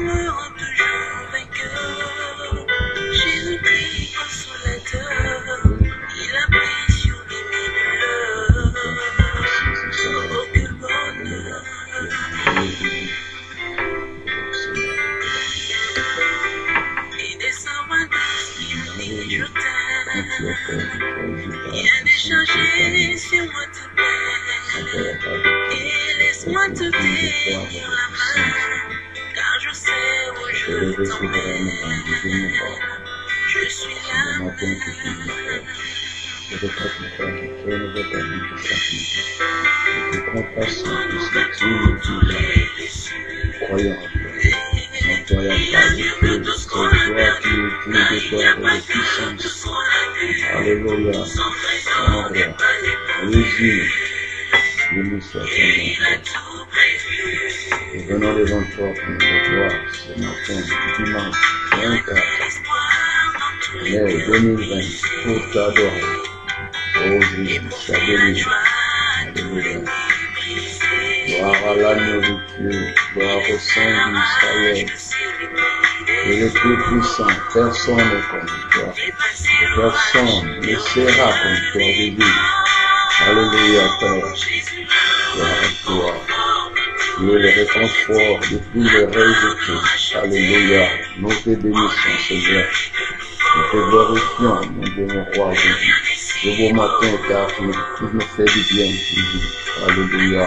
me rend toujours vainqueur. Jésus-Christ consolateur, il a pris sur lui mes douleurs. Oh, quel bonheur. Et des 120 il je t'aime. Il a déchargé sur moi ta peine. Et laisse-moi te tenir la main, car je sais où je t'emmène. Je suis la main. Croyant en toi, il n'y a pas de feu, c'est toi qui es Dieu de gloire et de puissance. Alléluia. En roi. Jésus, béni soit ton nom. Et venons devant toi pour nous gloire ce matin, dimanche 24 mai 2020, pour t'adorer. Oh Jésus, sois béni. Alléluia. Gloire à l'agneau de Dieu, gloire au Saint d'Israël. Et le Tout-Puissant, personne n'est comme toi. Personne ne sera comme toi, Jésus. Alléluia, Père. Gloire à toi. Tu es le réconfort de tous les rejetés. Alléluia. Nous te bénissons, Seigneur. Nous te glorifions, mon Dieu, mon roi, Jésus. Ce beau matin, car tu nous fais du bien, Jésus. Alléluia.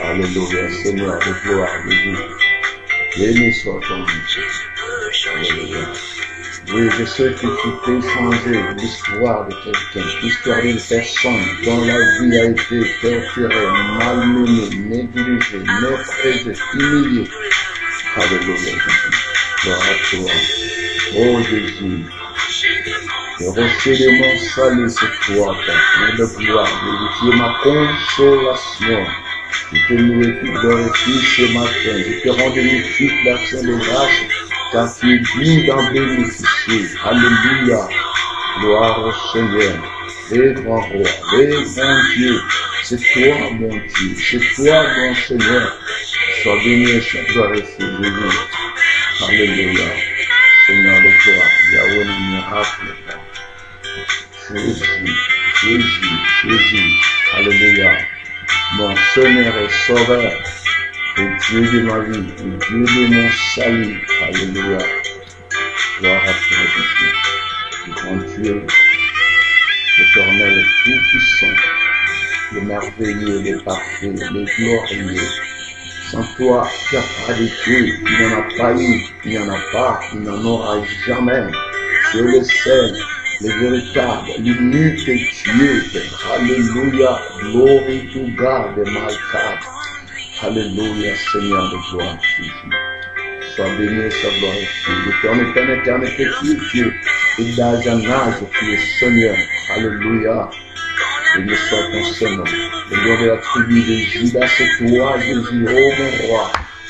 Alléluia, Seigneur de gloire, Jésus. Béni soit ton nom. Alléluia. Oui, je sais que tu peux changer l'histoire de quelqu'un, l'histoire d'une personne dont la vie a été torturée, malmenée, négligée, méprisée, humiliée. Alléluia, Jésus. Gloire à toi. Oh Jésus. Le rocher de mon salut, c'est toi, Père de gloire, Jésus. Tu es ma consolation. Je te loue et te glorifie ce matin. Je te rends toute l'action de grâce, car tu es digne d'en bénéficier. Alléluia. Gloire au Seigneur. Et grand roi, et grand Dieu. C'est toi, mon Dieu. C'est toi, mon Seigneur. Sois béni et sois glorifié, Jésus. Alléluia. Seigneur de gloire. Yahweh le miracle. Jésus, Jésus, Jésus. Alléluia. Mon Seigneur et Sauveur, le Dieu de ma vie, le Dieu de mon salut. Alléluia. Gloire à toi, Jésus. Le grand Dieu, l'Éternel, le Tout-Puissant, le merveilleux, le parfait, le glorieux. Sans toi, il n'y a pas de Dieu, il n'y en a pas eu, il n'y en a pas, il n'en aura jamais. Je le sais. Le véritable, l'unique Dieu. Alléluia. Glory to God, my God. Alléluia, Seigneur de gloire, Jésus. Sois béni, sois glorifié. L'éternité, tu es Dieu. Et d'âge en âge, tu es Seigneur. Alléluia. Béni soit ton Seigneur. Le lion de la tribu de Judas, c'est toi, Jésus, oh mon roi.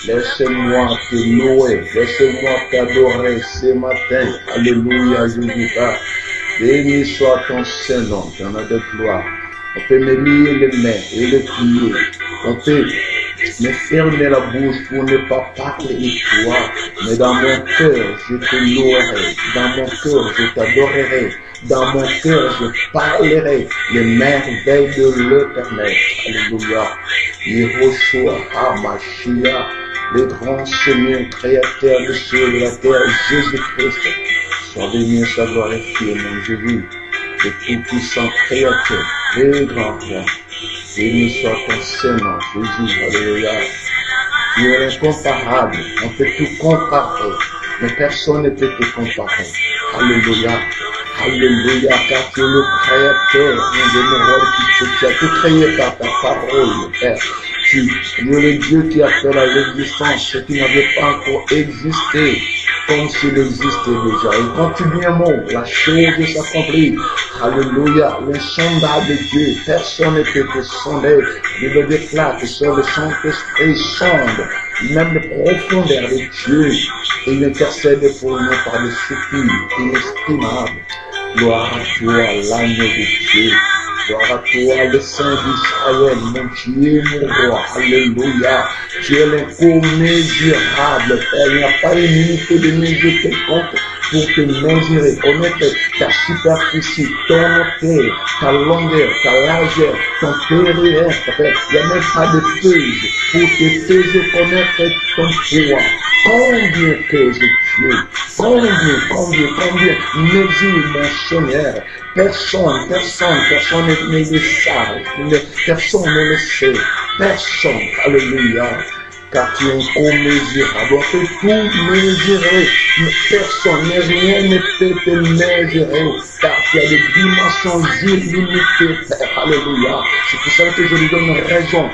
Laisse-moi te louer. Laisse-moi t'adorer ce matin. Alléluia, Jésus. Béni soit ton Saint-Nom, ton nom de gloire. On peut me lier les mains et les pieds. On peut me fermer la bouche pour ne pas parler de toi. Mais dans mon cœur, je te louerai. Dans mon cœur, je t'adorerai. Dans mon cœur, je parlerai les merveilles de l'Éternel. Alléluia. Yehoshua HaMashiach, le grand Seigneur, créateur du ciel et de la terre, Jésus-Christ. Sois béni, sois glorifié, mon Jésus, le tout-puissant créateur, le grand roi. Béni soit ton Seigneur, Jésus, alléluia. Tu es incomparable, on peut tout comparer, mais personne ne peut te comparer. Alléluia, alléluia, car tu es le créateur, mon Dieu, mon roi, tu as tout créé par ta parole, Père. Tu es le Dieu qui a fait à l'existence ce qui n'avait pas encore existé, comme s'il existait déjà. Et quand tu dis un mot, la chose s'accomplit. Alléluia, l'insondable Dieu, personne ne peut te sonder. Je le déclare que sur le Saint-Esprit sonde, même les profondeurs de Dieu, et il intercède pour nous par des soupirs inestimables. Gloire à toi, l'agneau de Dieu. Gloire à toi, le Saint d'Israël, mon Dieu, mon roi. Alléluia. Tu es l'incommensurable, Père. Il n'y a pas une unité de mesure quelconque pour te mesurer, connaître ta superficie, ton hauteur, ta longueur, ta largeur, ton périmètre, Père. Il n'y a même pas de pèse pour te peser, connaître ton poids. Combien pèse Dieu? Combien mesure mon Seigneur? Personne ne le sait, personne ne le sait, personne, alléluia, car tu es incommensurable, on peut tout mesurer, personne, rien ne peut te mesurer, car tu as des dimensions illimitées, Père, alléluia, c'est pour ça que je lui donne raison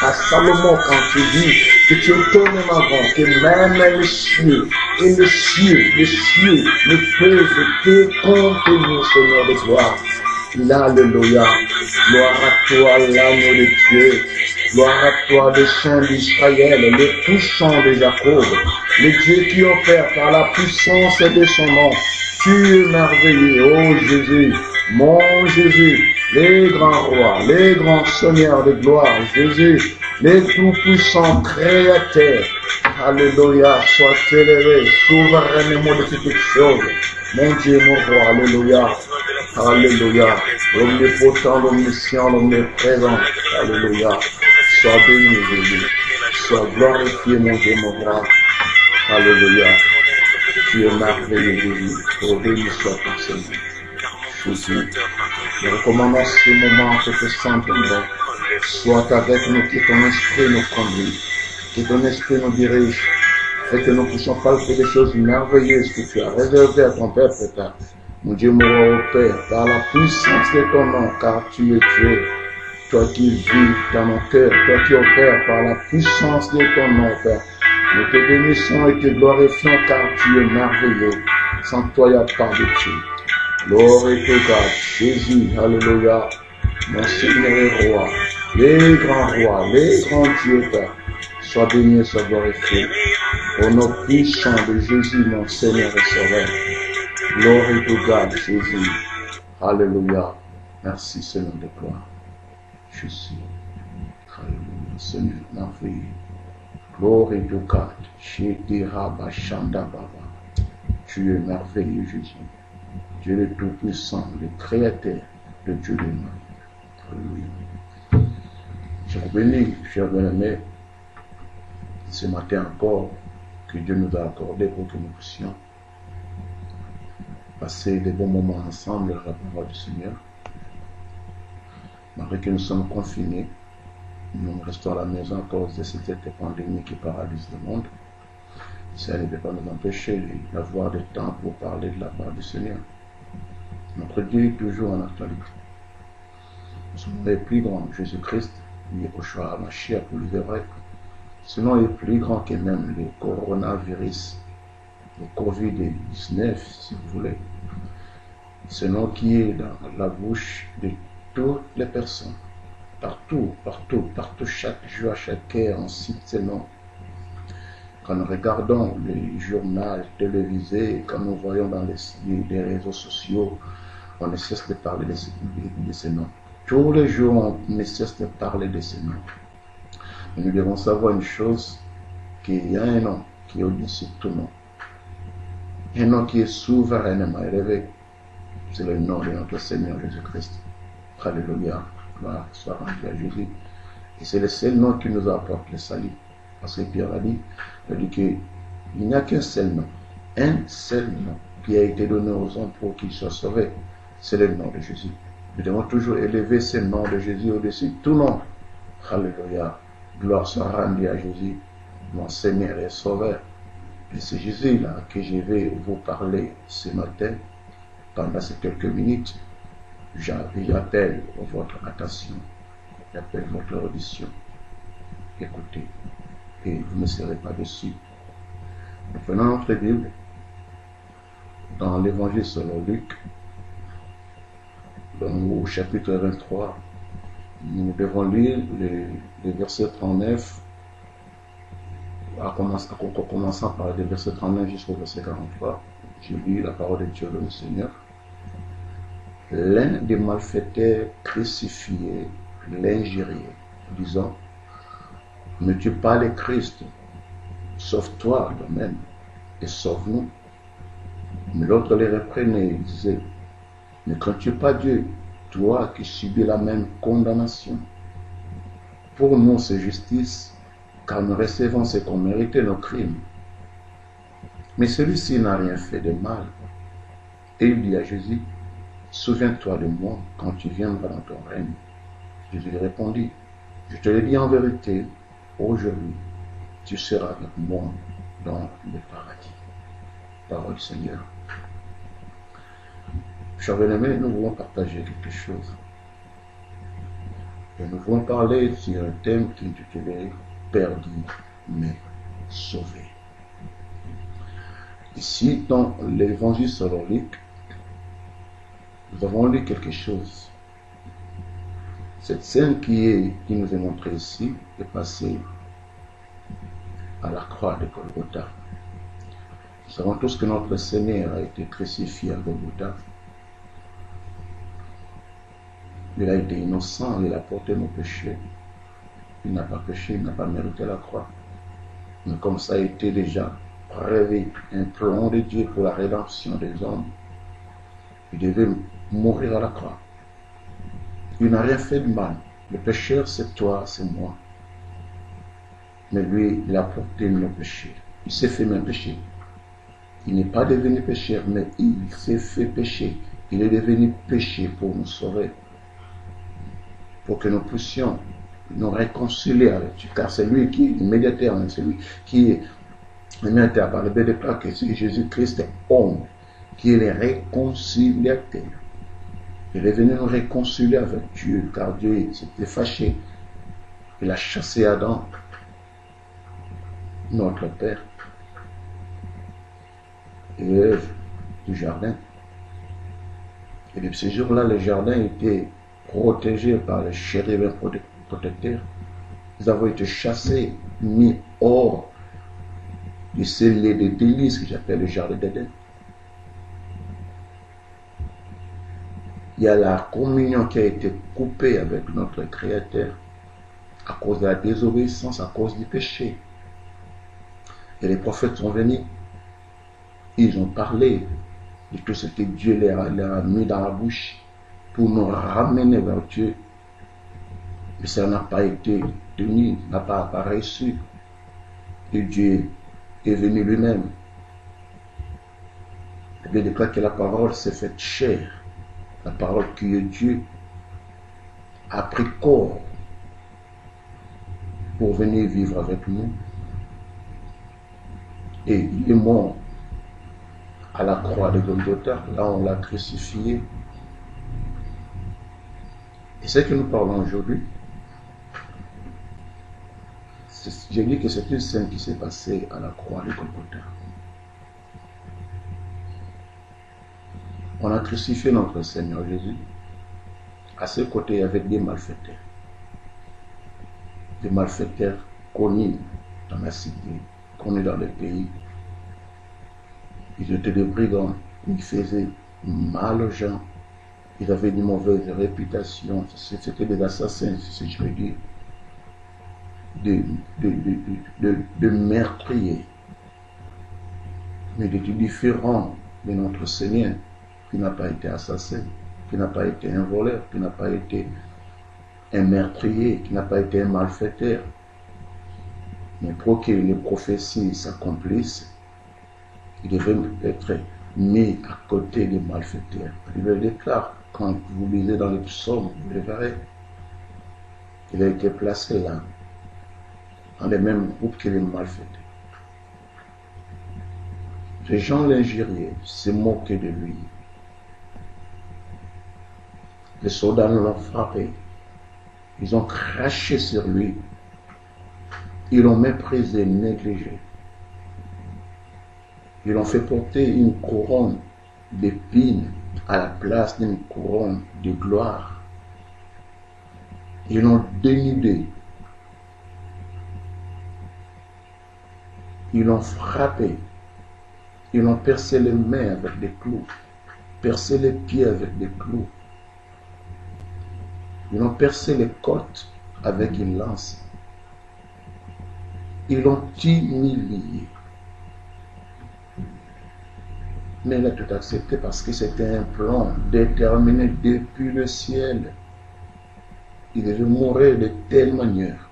à Salomon quand tu dis que tu es étonnamment grand, que même les cieux ne peuvent te contenir, Seigneur de gloire. Alléluia. Gloire à toi, l'agneau de Dieu. Gloire à toi, le Saint d'Israël, le puissant de Jacob, le Dieu qui opère par la puissance de son nom. Tu es merveilleux, oh Jésus, mon Jésus, les grands rois, les grands seigneurs de gloire, Jésus, les tout-puissants créateurs. Alléluia, sois élevé souverainement de toutes choses. Mon Dieu, mon roi, alléluia. Alléluia. L'omnipotent, l'omniscient, l'omniprésent. Alléluia. Sois béni, Jésus. Sois glorifié, mon Dieu, mon roi. Alléluia. Tu es merveilleux, Jésus. Oh, béni soit ton Seigneur. Jésus. Nous recommandons ce moment que te sentons. Sois avec nous, que ton esprit nous conduise, que ton esprit nous dirige, et que nous puissions palper des choses merveilleuses que tu as réservées à ton peuple, Père. Mon Dieu, mon roi, au Père, par la puissance de ton nom, car tu es Dieu. Toi qui vis dans mon cœur, toi qui opères par la puissance de ton nom, Père. Nous te bénissons et te glorifions, car tu es merveilleux. Sans toi, il n'y a pas de Dieu. Gloire et to God, Jésus, alléluia. Mon Seigneur et roi, les grands rois, les grands dieux, Père, sois béni et sois glorifié. Au nom puissant de Jésus, mon Seigneur et Sauveur. Glory to God, Jésus. Alléluia. Merci, Seigneur de gloire. Jésus. Alléluia. Seigneur, merveilleux. Glory to God. Tu es merveilleux, Jésus. Dieu le Tout-Puissant, le Créateur de Dieu de nous. Alléluia. Je vous bénis, chers bien-aimés, ce matin encore, que Dieu nous a accordé pour que nous puissions passer des bons moments ensemble à la parole du Seigneur. Malgré que nous sommes confinés, nous restons à la maison à cause de cette pandémie qui paralyse le monde. Ça ne peut pas nous empêcher d'avoir du temps pour parler de la part du Seigneur. Notre Dieu est toujours en actualité. Son nom est plus grand, Jésus-Christ, Yehoshua Mashiach, pour le vrai. Ce nom est plus grand que même le coronavirus, le Covid-19, si vous voulez. Ce nom qui est dans la bouche de toutes les personnes. Partout, chaque jour, chaque heure, on cite ce nom. Quand nous regardons les journaux télévisés, quand nous voyons dans les réseaux sociaux, on ne cesse de parler de ces noms. Tous les jours, on ne cesse de parler de ces noms. Mais nous devons savoir une chose, qu'il y a un nom qui est au-dessus de tout nom. Un nom qui est souverainement élevé. C'est le nom de notre Seigneur Jésus-Christ. Alléluia. Gloire soit rendue à Jésus. Et c'est le seul nom qui nous apporte le salut. Parce que Pierre a dit qu'il n'y a qu'un seul nom. Un seul nom qui a été donné aux hommes pour qu'ils soient sauvés. C'est le nom de Jésus. Nous devons toujours élever ce nom de Jésus au-dessus de tout nom. Alléluia. Gloire soit rendue à Jésus, mon Seigneur et Sauveur. Et c'est Jésus-là que je vais vous parler ce matin, pendant ces quelques minutes. J'appelle votre attention, j'appelle votre audition. Écoutez, et vous ne serez pas déçus. Nous prenons notre Bible dans l'Évangile selon Luc, au chapitre 23. Nous devons lire le verset 39, en commençant par le verset 39 jusqu'au verset 43. Je lis la parole de Dieu, le Seigneur. l'un des malfaiteurs crucifiés l'injuriait, disant, ne tue pas le Christ, sauve-toi toi-même et sauve-nous. Mais l'autre les reprenait et disait, ne crains-tu pas Dieu, toi qui subis la même condamnation? Pour nous, c'est justice, car nous recevons ce qu'on méritait nos crimes. Mais celui-ci n'a rien fait de mal. Et il dit à Jésus, souviens-toi de moi quand tu viendras dans ton règne. Jésus lui répondit, je te le dis en vérité, aujourd'hui, tu seras avec moi dans le paradis. Parole du Seigneur. Chers bien-aimés, nous voulons partager quelque chose. Et nous voulons parler sur un thème qui est intitulé « Perdu mais sauvé ». Ici, dans l'évangile selon Luc, nous avons lu quelque chose. Cette scène qui nous est montrée ici est passée à la croix de Golgotha. Nous savons tous que notre Seigneur a été crucifié à Golgotha. Il a été innocent, il a porté nos péchés. Il n'a pas péché, il n'a pas mérité la croix. Mais comme ça a été déjà prévu, un plan de Dieu pour la rédemption des hommes, il devait mourir à la croix. Il n'a rien fait de mal. Le pécheur, c'est toi, c'est moi. Mais lui, il a porté nos péchés. Il s'est fait même pécher. Il n'est pas devenu pécheur, mais il s'est fait pécher. Il est devenu péché pour nous sauver. Pour que nous puissions nous réconcilier avec Dieu. Car c'est lui qui est immédiateur, c'est lui qui est immédiateur. Par le Bible déclare que c'est Jésus-Christ est homme, qui est le réconciliateur. Il est venu nous réconcilier avec Dieu, car Dieu s'était fâché. Il a chassé Adam, notre Père, et Ève du jardin. Et depuis ce jour-là, le jardin était protégé par les chérubins protecteurs. Ils avaient été chassés, mis hors du cellier de délices que j'appelle le jardin d'Éden. Il y a la communion qui a été coupée avec notre Créateur à cause de la désobéissance, à cause du péché. Et les prophètes sont venus, ils ont parlé de tout ce que Dieu leur a mis dans la bouche pour nous ramener vers Dieu. Mais ça n'a pas été tenu, n'a pas reçu. Et Dieu est venu lui-même. La Bible déclare que la parole s'est faite chair. La parole qui est Dieu a pris corps pour venir vivre avec nous. Et il est mort à la croix de Golgotha. Là, on l'a crucifié. Et ce que nous parlons aujourd'hui, j'ai dit que c'est une scène qui s'est passée à la croix de Golgotha. On a crucifié notre Seigneur Jésus. À ses côtés, il y avait des malfaiteurs. Des malfaiteurs connus dans la cité, connus dans le pays. Ils étaient des brigands. Ils faisaient mal aux gens. Ils avaient une mauvaise réputation. C'était des assassins, si je veux dire. De meurtriers. Mais il était différent de notre Seigneur, qui n'a pas été assassin, qui n'a pas été un voleur, qui n'a pas été un meurtrier, qui n'a pas été un malfaiteur. Mais pour que les prophéties s'accomplissent, il devait être mis à côté des malfaiteurs. Il le déclare, quand vous lisez dans les psaumes, vous le verrez. Il a été placé là, dans les mêmes groupes que les malfaiteurs. Les gens l'injuriaient, se moquaient de lui. Les soldats l'ont frappé. Ils ont craché sur lui. Ils l'ont méprisé, négligé. Ils l'ont fait porter une couronne d'épines à la place d'une couronne de gloire. Ils l'ont dénudé. Ils l'ont frappé. Ils l'ont percé les mains avec des clous. percé les pieds avec des clous. Ils ont percé les côtes avec une lance. Ils l'ont humilié. Mais il a tout accepté parce que c'était un plan déterminé depuis le ciel. Il devait mourir de telle manière.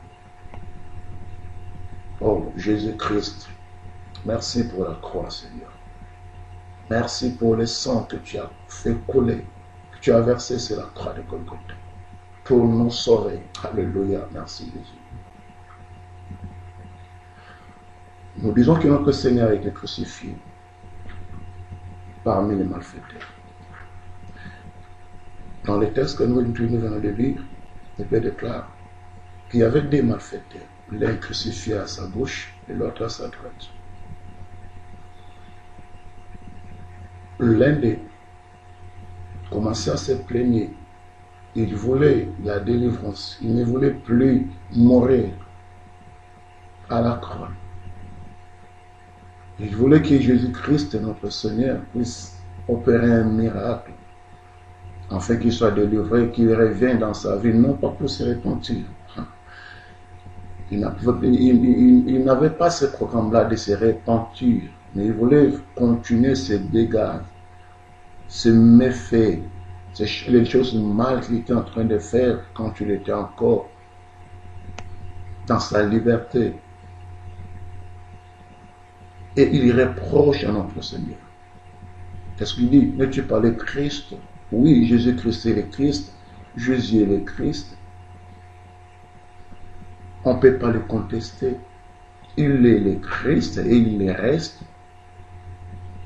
Oh, Jésus-Christ, merci pour la croix, Seigneur. Merci pour le sang que tu as fait couler, que tu as versé sur la croix de Golgotha, pour nous sauver. Alléluia, merci Jésus. Nous disons que notre Seigneur a été crucifié parmi les malfaiteurs. Dans les textes que nous venons de lire, la Bible déclare qu'il y avait des malfaiteurs, l'un crucifié à sa gauche et l'autre à sa droite. L'un d'eux commençait à se plaigner. Il voulait la délivrance. Il ne voulait plus mourir à la croix. Il voulait que Jésus-Christ, notre Seigneur, puisse opérer un miracle, afin qu'il soit délivré, qu'il revienne dans sa vie, non pas pour se repentir. Il n'avait pas ce programme-là de se repentir, mais il voulait continuer ses dégâts, ses méfaits, les choses mal qu'il était en train de faire quand il était encore dans sa liberté. Et il reproche à notre Seigneur. Qu'est-ce qu'il dit? Ne-tu pas le Christ? Oui, Jésus-Christ est le Christ. Jésus est le Christ. On ne peut pas le contester. Il est le Christ et il le reste.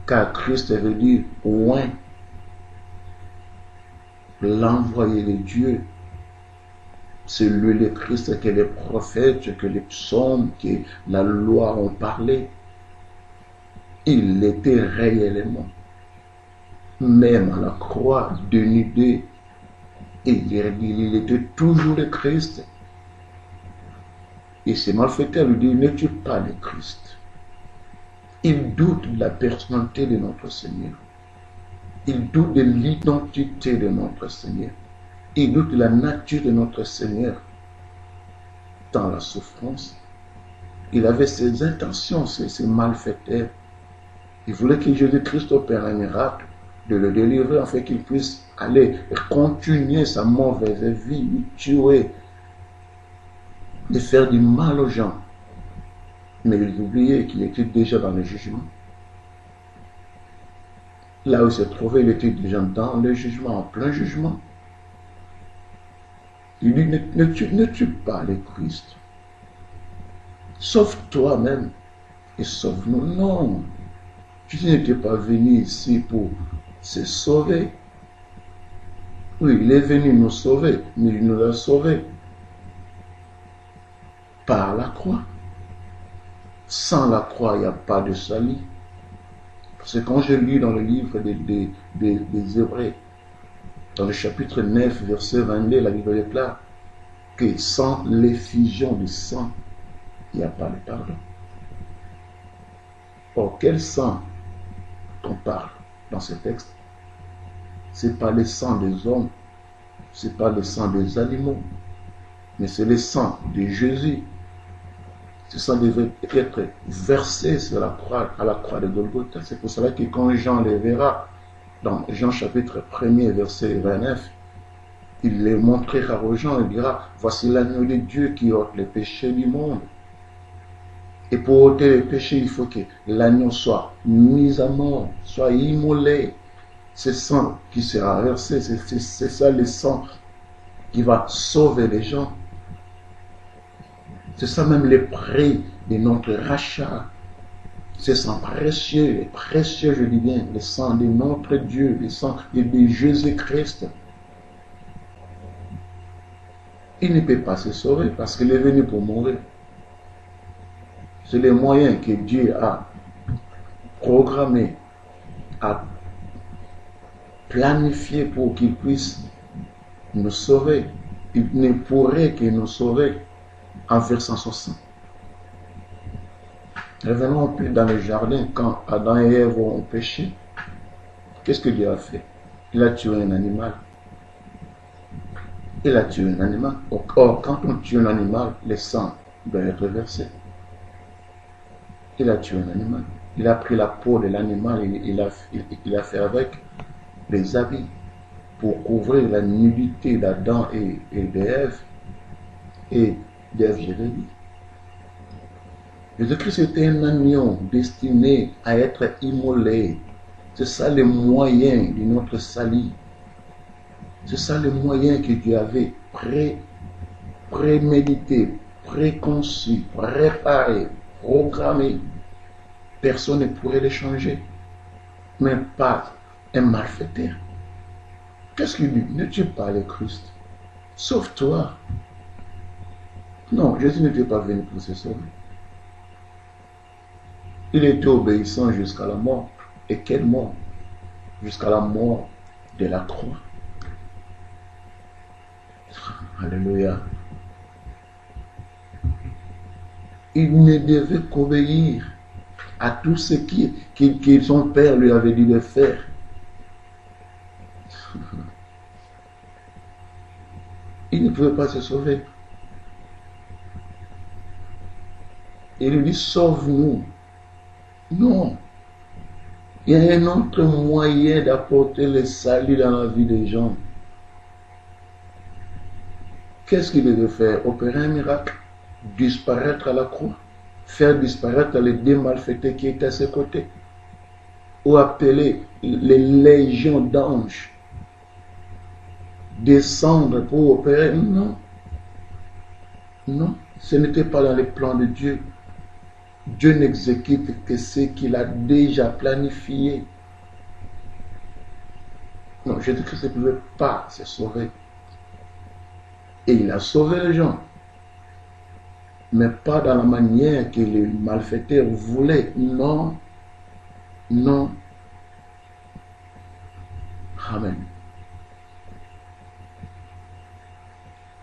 Car Christ veut dire oint. L'envoyé de Dieu. C'est lui le Christ que les prophètes, que les psaumes, que la loi ont parlé. Il l'était réellement. Même à la croix, dénudé, il était toujours le Christ. Et ces malfaiteurs lui disent, n'es-tu pas le Christ? Il doute de la personnalité de notre Seigneur. Il doute de l'identité de notre Seigneur. Il doute de la nature de notre Seigneur. Dans la souffrance, il avait ses intentions, ses malfaiteurs. Il voulait que Jésus-Christ opère un miracle, de le délivrer afin qu'il puisse aller continuer sa mauvaise vie, lui tuer, de faire du mal aux gens. Mais il oubliait qu'il était déjà dans le jugement. Là où il se trouvait, il était déjà dans le jugement, en plein jugement. Il dit, ne tue pas le Christ. Sauve toi-même et sauve-nous. Non. Tu n'étais pas venu ici pour se sauver. Oui, il est venu nous sauver, mais il nous a sauvés par la croix. Sans la croix, il n'y a pas de salut. Parce que quand je lis dans le livre des Hébreux, dans le chapitre 9, verset 22, la Bible déclare que sans l'effusion du sang, il n'y a pas de pardon. Or, quel sang qu'on parle dans ce texte? Ce n'est pas le sang des hommes, ce n'est pas le sang des animaux, mais c'est le sang de Jésus. Ce sang devait être versé sur la croix, à la croix de Golgotha. C'est pour cela que quand Jean les verra, dans Jean chapitre 1er, verset 29, il les montrera aux gens, il dira, voici l'agneau de Dieu qui ôte les péchés du monde. Et pour ôter les péchés, il faut que l'agneau soit mis à mort, soit immolé. C'est sang qui sera versé, c'est ça le sang qui va sauver les gens. C'est ça même le prix de notre rachat. C'est sang précieux, précieux je dis bien, le sang de notre Dieu, le sang de Jésus-Christ. Il ne peut pas se sauver parce qu'il est venu pour mourir. C'est les moyens que Dieu a programmés, a planifié pour qu'il puisse nous sauver. Il ne pourrait que nous sauver en versant son sang. Revenons un peu dans le jardin, quand Adam et Ève ont péché. Qu'est-ce que Dieu a fait? Il a tué un animal. Il a tué un animal. Or, quand on tue un animal, le sang doit être versé. Il a tué un animal. Il a pris la peau de l'animal et il a fait avec des habits pour couvrir la nudité d'Adam et d'Ève et d'Ève Jérémie. Jésus-Christ était un agneau destiné à être immolé. C'est ça le moyen de notre salut. C'est ça le moyen que Dieu avait prémédité, préconçu, préparé, programmé. Personne ne pourrait le changer. Même pas un malfaiteur. Qu'est-ce qu'il dit? Ne tue pas le Christ. Sauve-toi. Non, Jésus n'était pas venu pour se sauver. Il était obéissant jusqu'à la mort. Et quelle mort? Jusqu'à la mort de la croix. Alléluia. Il ne devait qu'obéir à tout ce que son père lui avait dit de faire. Il ne pouvait pas se sauver. Il lui dit, sauve-nous. Non. Il y a un autre moyen d'apporter le salut dans la vie des gens. Qu'est-ce qu'il devait faire? Opérer un miracle, disparaître à la croix, faire disparaître les deux malfaiteurs qui étaient à ses côtés, ou appeler les légions d'anges, descendre pour opérer. Non. Non, ce n'était pas dans les plans de Dieu. Dieu n'exécute que ce qu'il a déjà planifié. Non, Jésus-Christ ne pouvait pas se sauver. Et il a sauvé les gens. Mais pas dans la manière que les malfaiteurs voulaient. Non. Non. Amen.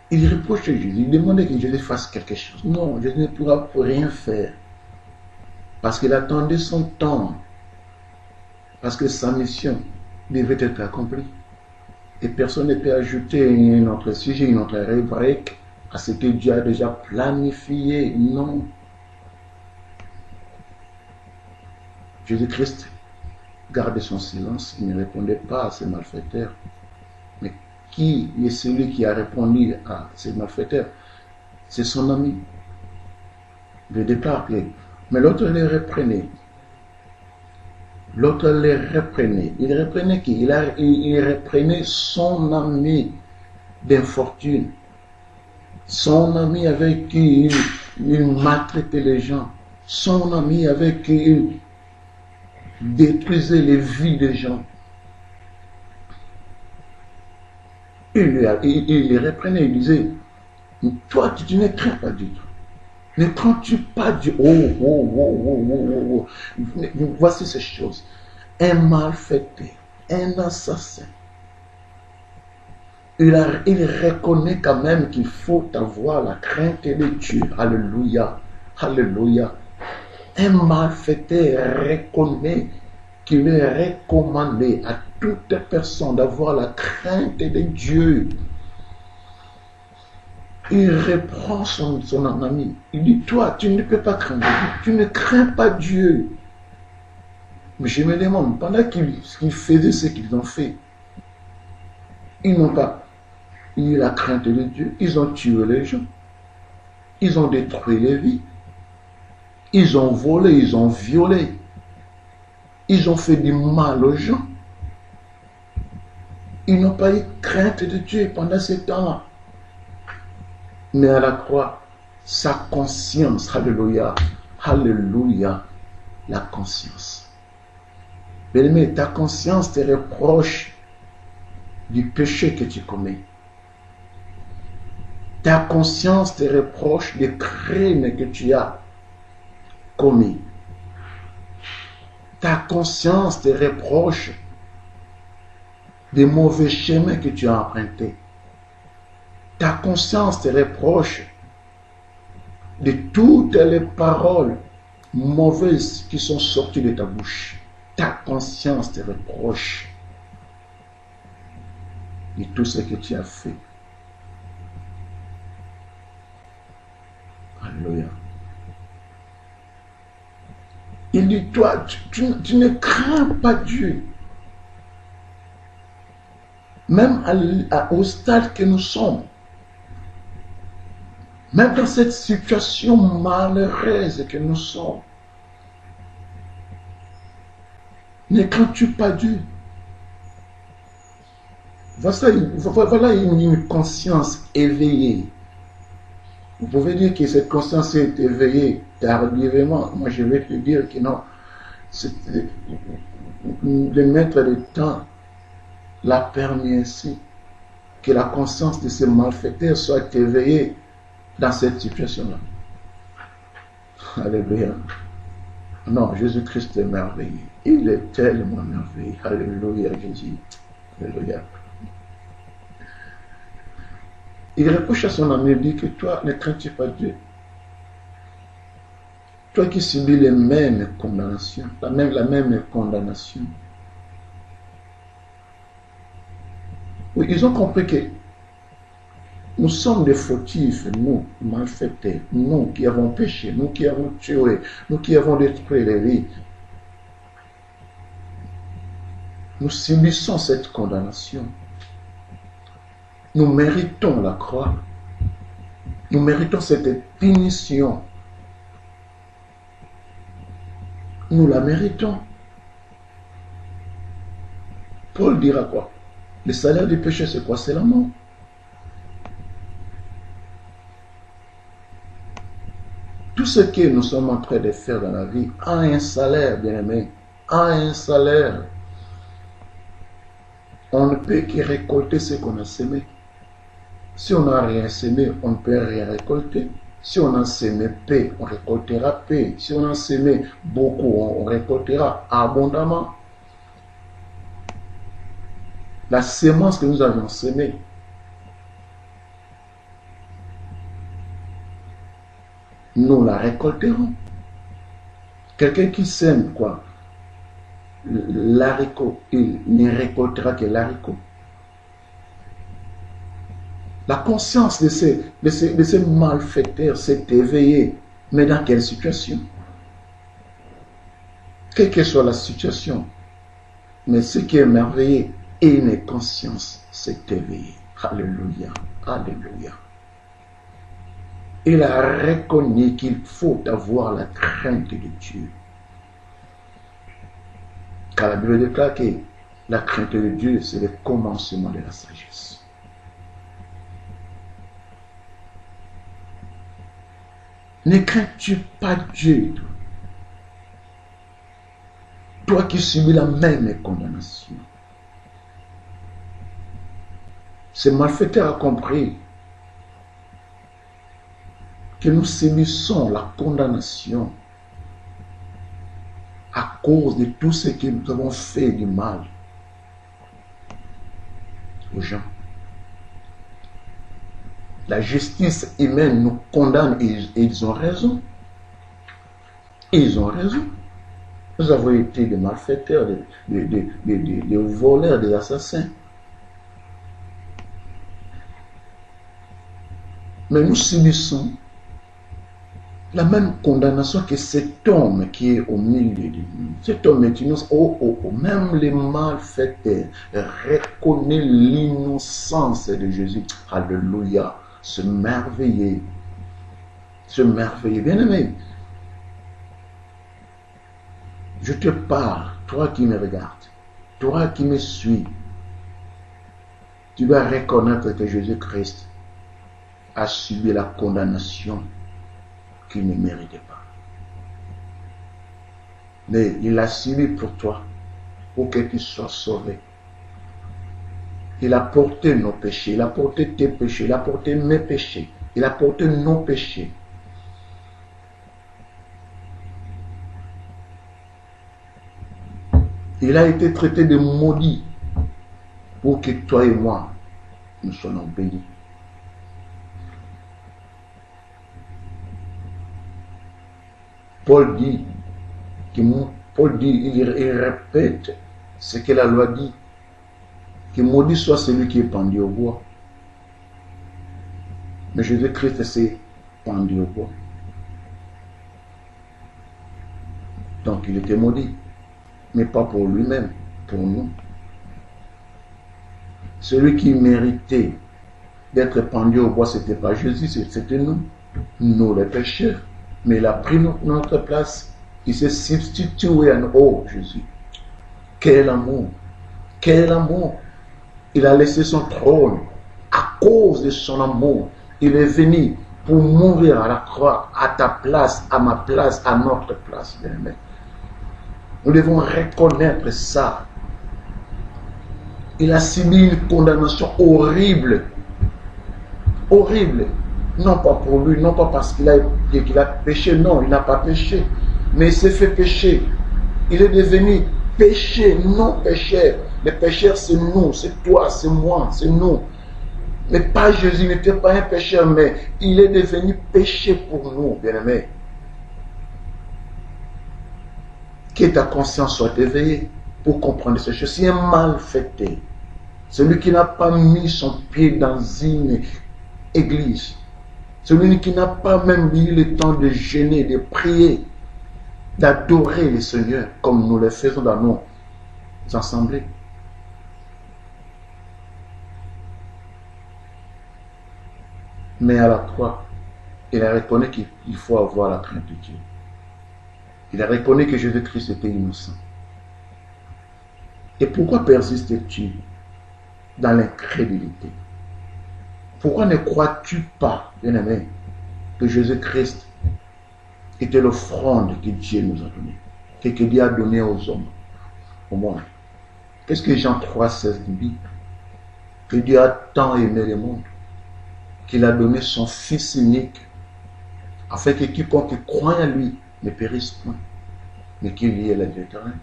Il reproche Jésus. Il demandait que Jésus fasse quelque chose. Non, Jésus ne pourra rien faire. Parce qu'il attendait son temps. Parce que sa mission devait être accomplie. Et personne ne peut ajouter un autre sujet, une autre rubrique à ce que Dieu a déjà planifié. Non. Jésus-Christ gardait son silence. Il ne répondait pas à ces malfaiteurs. Mais qui est celui qui a répondu à ces malfaiteurs? C'est son ami. Le départ, mais l'autre les reprenait. L'autre les reprenait. Il reprenait qui? Il reprenait son ami d'infortune. Son ami avec qui il maltraitait les gens. Son ami avec qui il détruisait les vies des gens. Il les reprenait, il disait, toi tu ne crains pas du tout. Ne crains-tu pas Dieu? Voici ces choses. Un malfaiteur, un assassin. Il reconnaît quand même qu'il faut avoir la crainte de Dieu. Alléluia. Alléluia. Un malfaiteur reconnaît qu'il est recommandé à toute personne d'avoir la crainte de Dieu. Il reprend son ami. Il dit, toi, tu ne peux pas craindre. Tu ne crains pas Dieu. Mais je me demande, pendant qu'ils faisaient ce qu'ils ont fait, ils n'ont pas eu la crainte de Dieu. Ils ont tué les gens. Ils ont détruit les vies. Ils ont volé, ils ont violé. Ils ont fait du mal aux gens. Ils n'ont pas eu crainte de Dieu pendant ce temps-là. Mais à la croix, sa conscience, alléluia, alléluia, la conscience. Bien-aimé, ta conscience te reproche du péché que tu commets. Ta conscience te reproche des crimes que tu as commis. Ta conscience te reproche des mauvais chemins que tu as empruntés. Ta conscience te reproche de toutes les paroles mauvaises qui sont sorties de ta bouche. Ta conscience te reproche. de tout ce que tu as fait. Alléluia. Il dit, toi, tu ne crains pas Dieu. Même au stade que nous sommes, même dans cette situation malheureuse que nous sommes, ne crains-tu pas Dieu? Voilà une conscience éveillée. Vous pouvez dire que cette conscience est éveillée tardivement. Moi, je vais te dire que non. Le maître du temps l'a permis ainsi, que la conscience de ces malfaiteurs soit éveillée dans cette situation-là. Alléluia. Non, Jésus-Christ est merveilleux. Il est tellement merveilleux. Alléluia, Jésus. Alléluia. Il reproche à son ami, il dit que toi, ne crains-tu pas Dieu? Toi qui subis les mêmes condamnations, la même condamnation. Oui, ils ont compris que nous sommes des fautifs, nous, malfaiteurs, nous qui avons péché, nous qui avons tué, nous qui avons détruit les vies. Nous subissons cette condamnation. Nous méritons la croix. Nous méritons cette punition. Nous la méritons. Paul dira quoi? Le salaire du péché, c'est quoi? C'est la mort. Tout ce que nous sommes en train de faire dans la vie a un salaire, bien-aimé. A un salaire. On ne peut que récolter ce qu'on a semé. Si on n'a rien semé, on ne peut rien récolter. Si on a semé paix, on récoltera paix. Si on a semé beaucoup, on récoltera abondamment. La sémence que nous avions semée, nous la récolterons. Quelqu'un qui sème quoi? L'haricot, il ne récoltera que l'haricot. La conscience de ces malfaiteurs s'est éveillée. Mais dans quelle situation? Quelle que soit la situation. Mais ce qui est merveilleux, une conscience s'est éveillée. Alléluia. Alléluia. Il a reconnu qu'il faut avoir la crainte de Dieu. Car la Bible déclare que la crainte de Dieu, c'est le commencement de la sagesse. Ne crains-tu pas Dieu? Toi qui subis la même condamnation. Ce malfaiteur a compris que nous subissons la condamnation à cause de tout ce que nous avons fait du mal aux gens. La justice humaine nous condamne et ils ont raison. Ils ont raison. Nous avons été des malfaiteurs, des voleurs, des assassins. Mais nous subissons la même condamnation que cet homme qui est au milieu de nous. Cet homme est innocent. Même les malfaiteurs reconnaissent l'innocence de Jésus. Alléluia. Ce merveilleux. Ce merveilleux. Bien-aimé, je te parle, toi qui me regardes, toi qui me suis, tu dois reconnaître que Jésus-Christ a subi la condamnation qu'il ne méritait pas. Mais il l'a subi pour toi, pour que tu sois sauvé. Il a porté nos péchés, il a porté tes péchés, il a porté mes péchés, il a porté nos péchés. Il a été traité de maudit pour que toi et moi, nous soyons bénis. Paul dit, il répète ce que la loi dit. Que maudit soit celui qui est pendu au bois. Mais Jésus-Christ s'est pendu au bois. Donc il était maudit. Mais pas pour lui-même, pour nous. Celui qui méritait d'être pendu au bois, ce n'était pas Jésus, c'était nous. Nous les pécheurs. Mais il a pris notre place. Il s'est substitué à nous. Oh Jésus. Quel amour. Quel amour. Il a laissé son trône. À cause de son amour, il est venu pour mourir à la croix, à ta place, à ma place, à notre place. Nous devons reconnaître ça. Il a subi une condamnation horrible. Horrible. Non pas pour lui, non pas parce qu'il a péché. Non, il n'a pas péché. Mais il s'est fait pécher. Il est devenu péché, non pécheur. Les pécheurs, c'est nous, c'est toi, c'est moi, c'est nous. Mais pas Jésus, il n'était pas un pécheur, mais il est devenu péché pour nous, bien-aimés. Que ta conscience soit éveillée pour comprendre ces choses. Si un malfaiteur, celui qui n'a pas mis son pied dans une église, celui qui n'a pas même eu le temps de jeûner, de prier, d'adorer le Seigneur comme nous le faisons dans nos assemblées. Mais à la croix, il a reconnu qu'il faut avoir la crainte de Dieu. Il a reconnu que Jésus-Christ était innocent. Et pourquoi persistes-tu dans l'incrédulité? Pourquoi ne crois-tu pas, bien-aimé, que Jésus-Christ était l'offrande que Dieu nous a donnée, que Dieu a donné aux hommes, au monde? Qu'est-ce que Jean 3,16 dit? Que Dieu a tant aimé le monde qu'il a donné son Fils unique, afin que quiconque croit en lui ne périsse point, mais qu'il y ait la vie éternelle.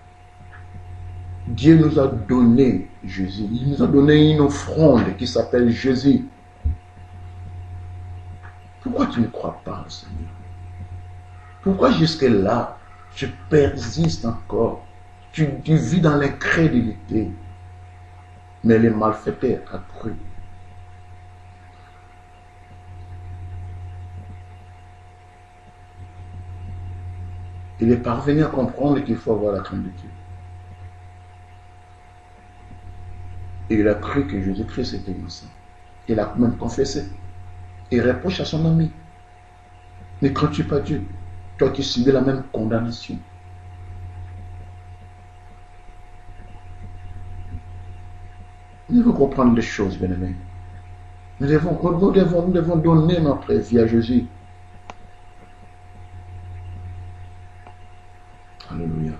Dieu nous a donné Jésus. Il nous a donné une offrande qui s'appelle Jésus. Pourquoi tu ne crois pas au Seigneur? Pourquoi jusque-là, tu persistes encore? Tu vis dans l'incrédulité. Mais les malfaiteurs a cru. Il est parvenu à comprendre qu'il faut avoir la crainte de Dieu. Et il a cru que Jésus-Christ était innocent. Il a même confessé. Il reproche à son ami. Ne crains-tu pas Dieu? Toi qui subis la même condamnation. Nous devons comprendre les choses, bien-aimés. Nous devons donner notre vie à Jésus. Alléluia.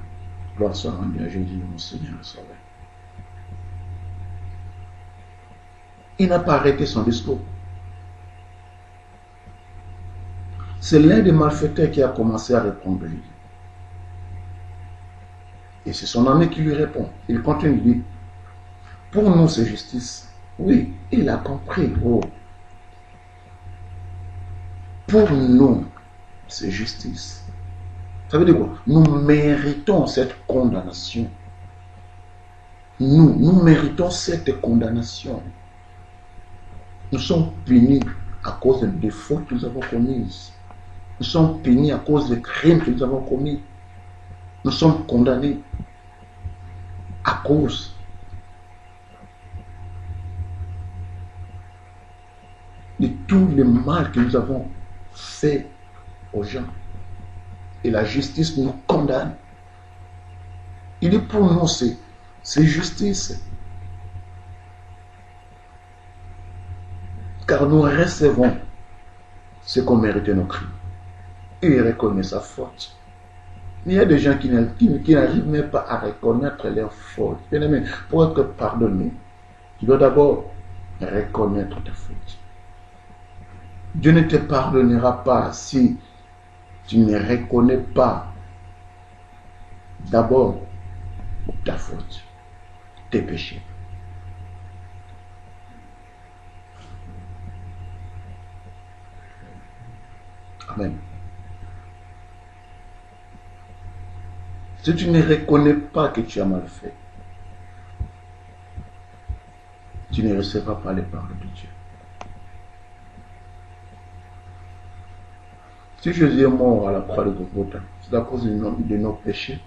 Gloire soit rendue à Jésus, mon Seigneur et Sauveur. Il n'a pas arrêté son discours. C'est l'un des malfaiteurs qui a commencé à répondre. Et c'est son ami qui lui répond. Il continue, il dit, pour nous c'est justice. Oui, il a compris. Oh. Pour nous, c'est justice. Ça veut dire quoi? Nous méritons cette condamnation. Nous méritons cette condamnation. Nous sommes punis à cause des défauts que nous avons commis. Nous sommes punis à cause des crimes que nous avons commis. Nous sommes condamnés à cause de tout le mal que nous avons fait aux gens. Et la justice nous condamne. Il est pour nous, c'est justice. Car nous recevons ce qu'on méritait nos crimes. Et il reconnaît sa faute. Mais il y a des gens qui n'arrivent même pas à reconnaître leurs fautes. Bien aimé, pour être pardonné, tu dois d'abord reconnaître ta faute. Dieu ne te pardonnera pas si tu ne reconnais pas d'abord ta faute, tes péchés. Amen. Si tu ne reconnais pas que tu as mal fait, tu ne recevras pas les pardons de Dieu. Si Jésus est mort à la croix de Golgotha, c'est à cause de nos péchés.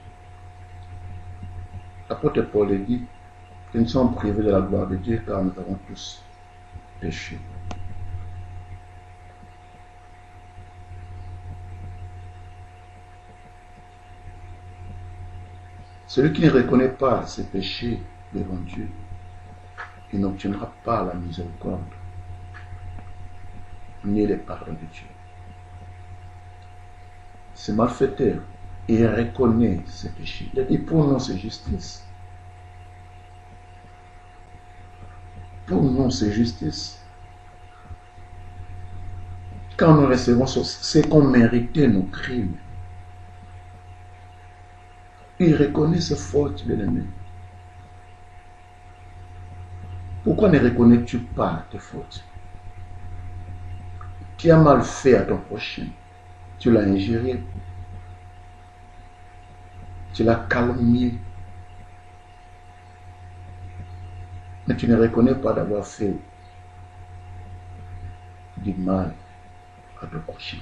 L'apôtre Paul dit que nous sommes privés de la gloire de Dieu car nous avons tous péché. Celui qui ne reconnaît pas ses péchés devant Dieu, il n'obtiendra pas la miséricorde ni les pardons de Dieu. Ce malfaiteur, il reconnaît ses péchés. Il dit pour nous c'est justice. Pour nous c'est justice. Quand nous recevons c'est qu'on méritait nos crimes. Il reconnaît ses fautes, bien-aimé. Pourquoi ne reconnais-tu pas tes fautes? Tu as mal fait à ton prochain. Tu l'as injurié. Tu l'as calomnié. Mais tu ne reconnais pas d'avoir fait du mal à ton prochain.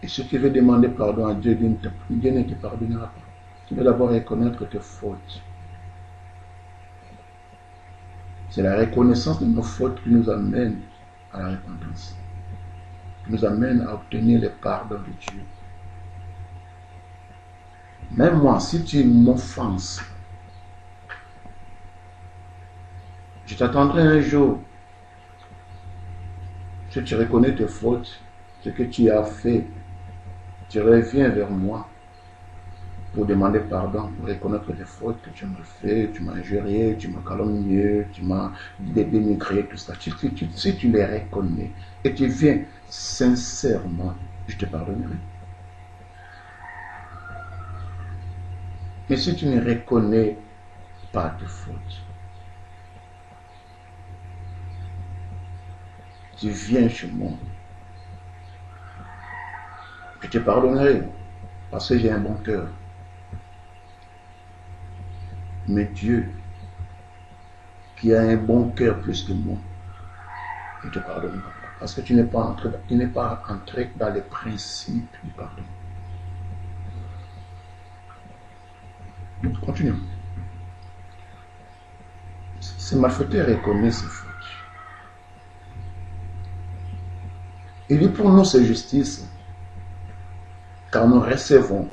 Et si tu veux demander pardon à Dieu, Dieu ne te pardonnera pas. Tu veux d'abord reconnaître tes fautes. C'est la reconnaissance de nos fautes qui nous amène à la repentance, qui nous amène à obtenir le pardon de Dieu. Même moi, si tu m'offenses, je t'attendrai un jour. Si tu reconnais tes fautes, ce que tu as fait, tu reviens vers moi pour demander pardon, pour reconnaître les fautes que tu m'as fait, tu m'as injurié, tu m'as calomnié, tu m'as dénigré, tout ça. Si tu les reconnais et tu viens sincèrement, je te pardonnerai. Mais si tu ne reconnais pas tes fautes, tu viens chez moi, je te pardonnerai parce que j'ai un bon cœur. Mais Dieu, qui a un bon cœur plus que moi, ne te pardonnera pas. Parce que tu n'es pas entré dans les principes du pardon. Continuons. Ce malfaiteur reconnaît ses fautes. Il dit pour nous c'est justice, car nous recevons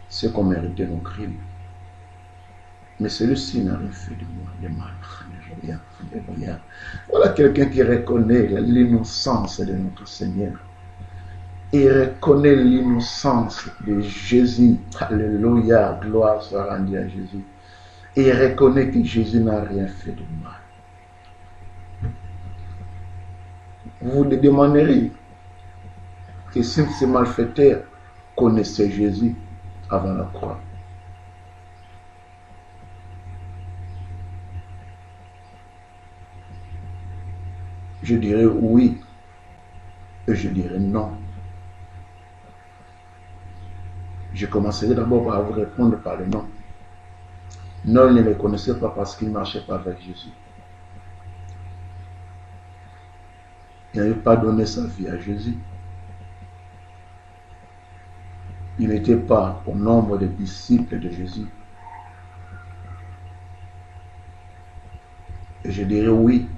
ce qu'on méritait nos crimes. Mais celui-ci n'a rien fait de moi, de mal. Alléluia, alléluia. Voilà quelqu'un qui reconnaît l'innocence de notre Seigneur. Il reconnaît l'innocence de Jésus. Alléluia, gloire soit rendue à Jésus. Et il reconnaît que Jésus n'a rien fait de mal. Vous vous demanderez que si ces malfaiteurs connaissaient Jésus avant la croix, je dirais oui et je dirais non. Je commencerai d'abord par vous répondre par le non. Non, il ne les connaissait pas parce qu'il ne marchait pas avec Jésus. Il n'avait pas donné sa vie à Jésus. Il n'était pas au nombre des disciples de Jésus. Et je dirais oui,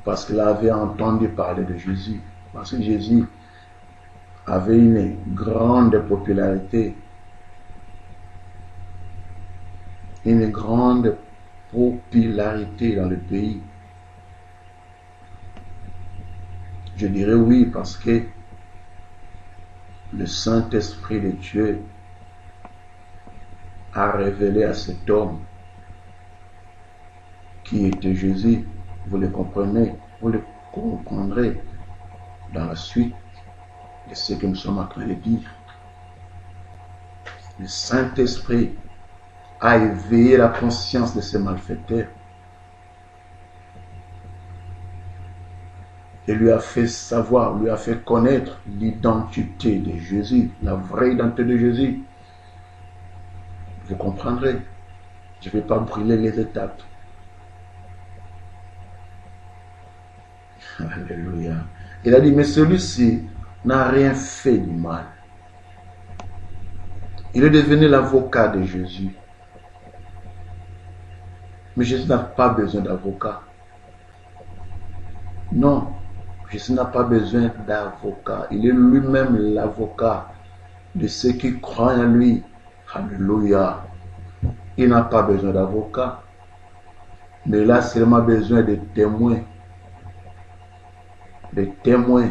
parce qu'il avait entendu parler de Jésus. Parce que Jésus avait une grande popularité. Une grande popularité dans le pays. Je dirais oui parce que le Saint-Esprit de Dieu a révélé à cet homme qui était Jésus. Vous le comprenez, vous le comprendrez dans la suite de ce que nous sommes en train de dire. Le Saint-Esprit a éveillé la conscience de ces malfaiteurs et lui a fait savoir, lui a fait connaître l'identité de Jésus, la vraie identité de Jésus. vous comprendrez. Je ne vais pas brûler les étapes. Alléluia. Il a dit, mais celui-ci n'a rien fait du mal. Il est devenu l'avocat de Jésus. Mais Jésus n'a pas besoin d'avocat. Non, Jésus n'a pas besoin d'avocat. Il est lui-même l'avocat de ceux qui croient en lui. Alléluia. Il n'a pas besoin d'avocat. Mais il a seulement besoin de témoins. Des témoins.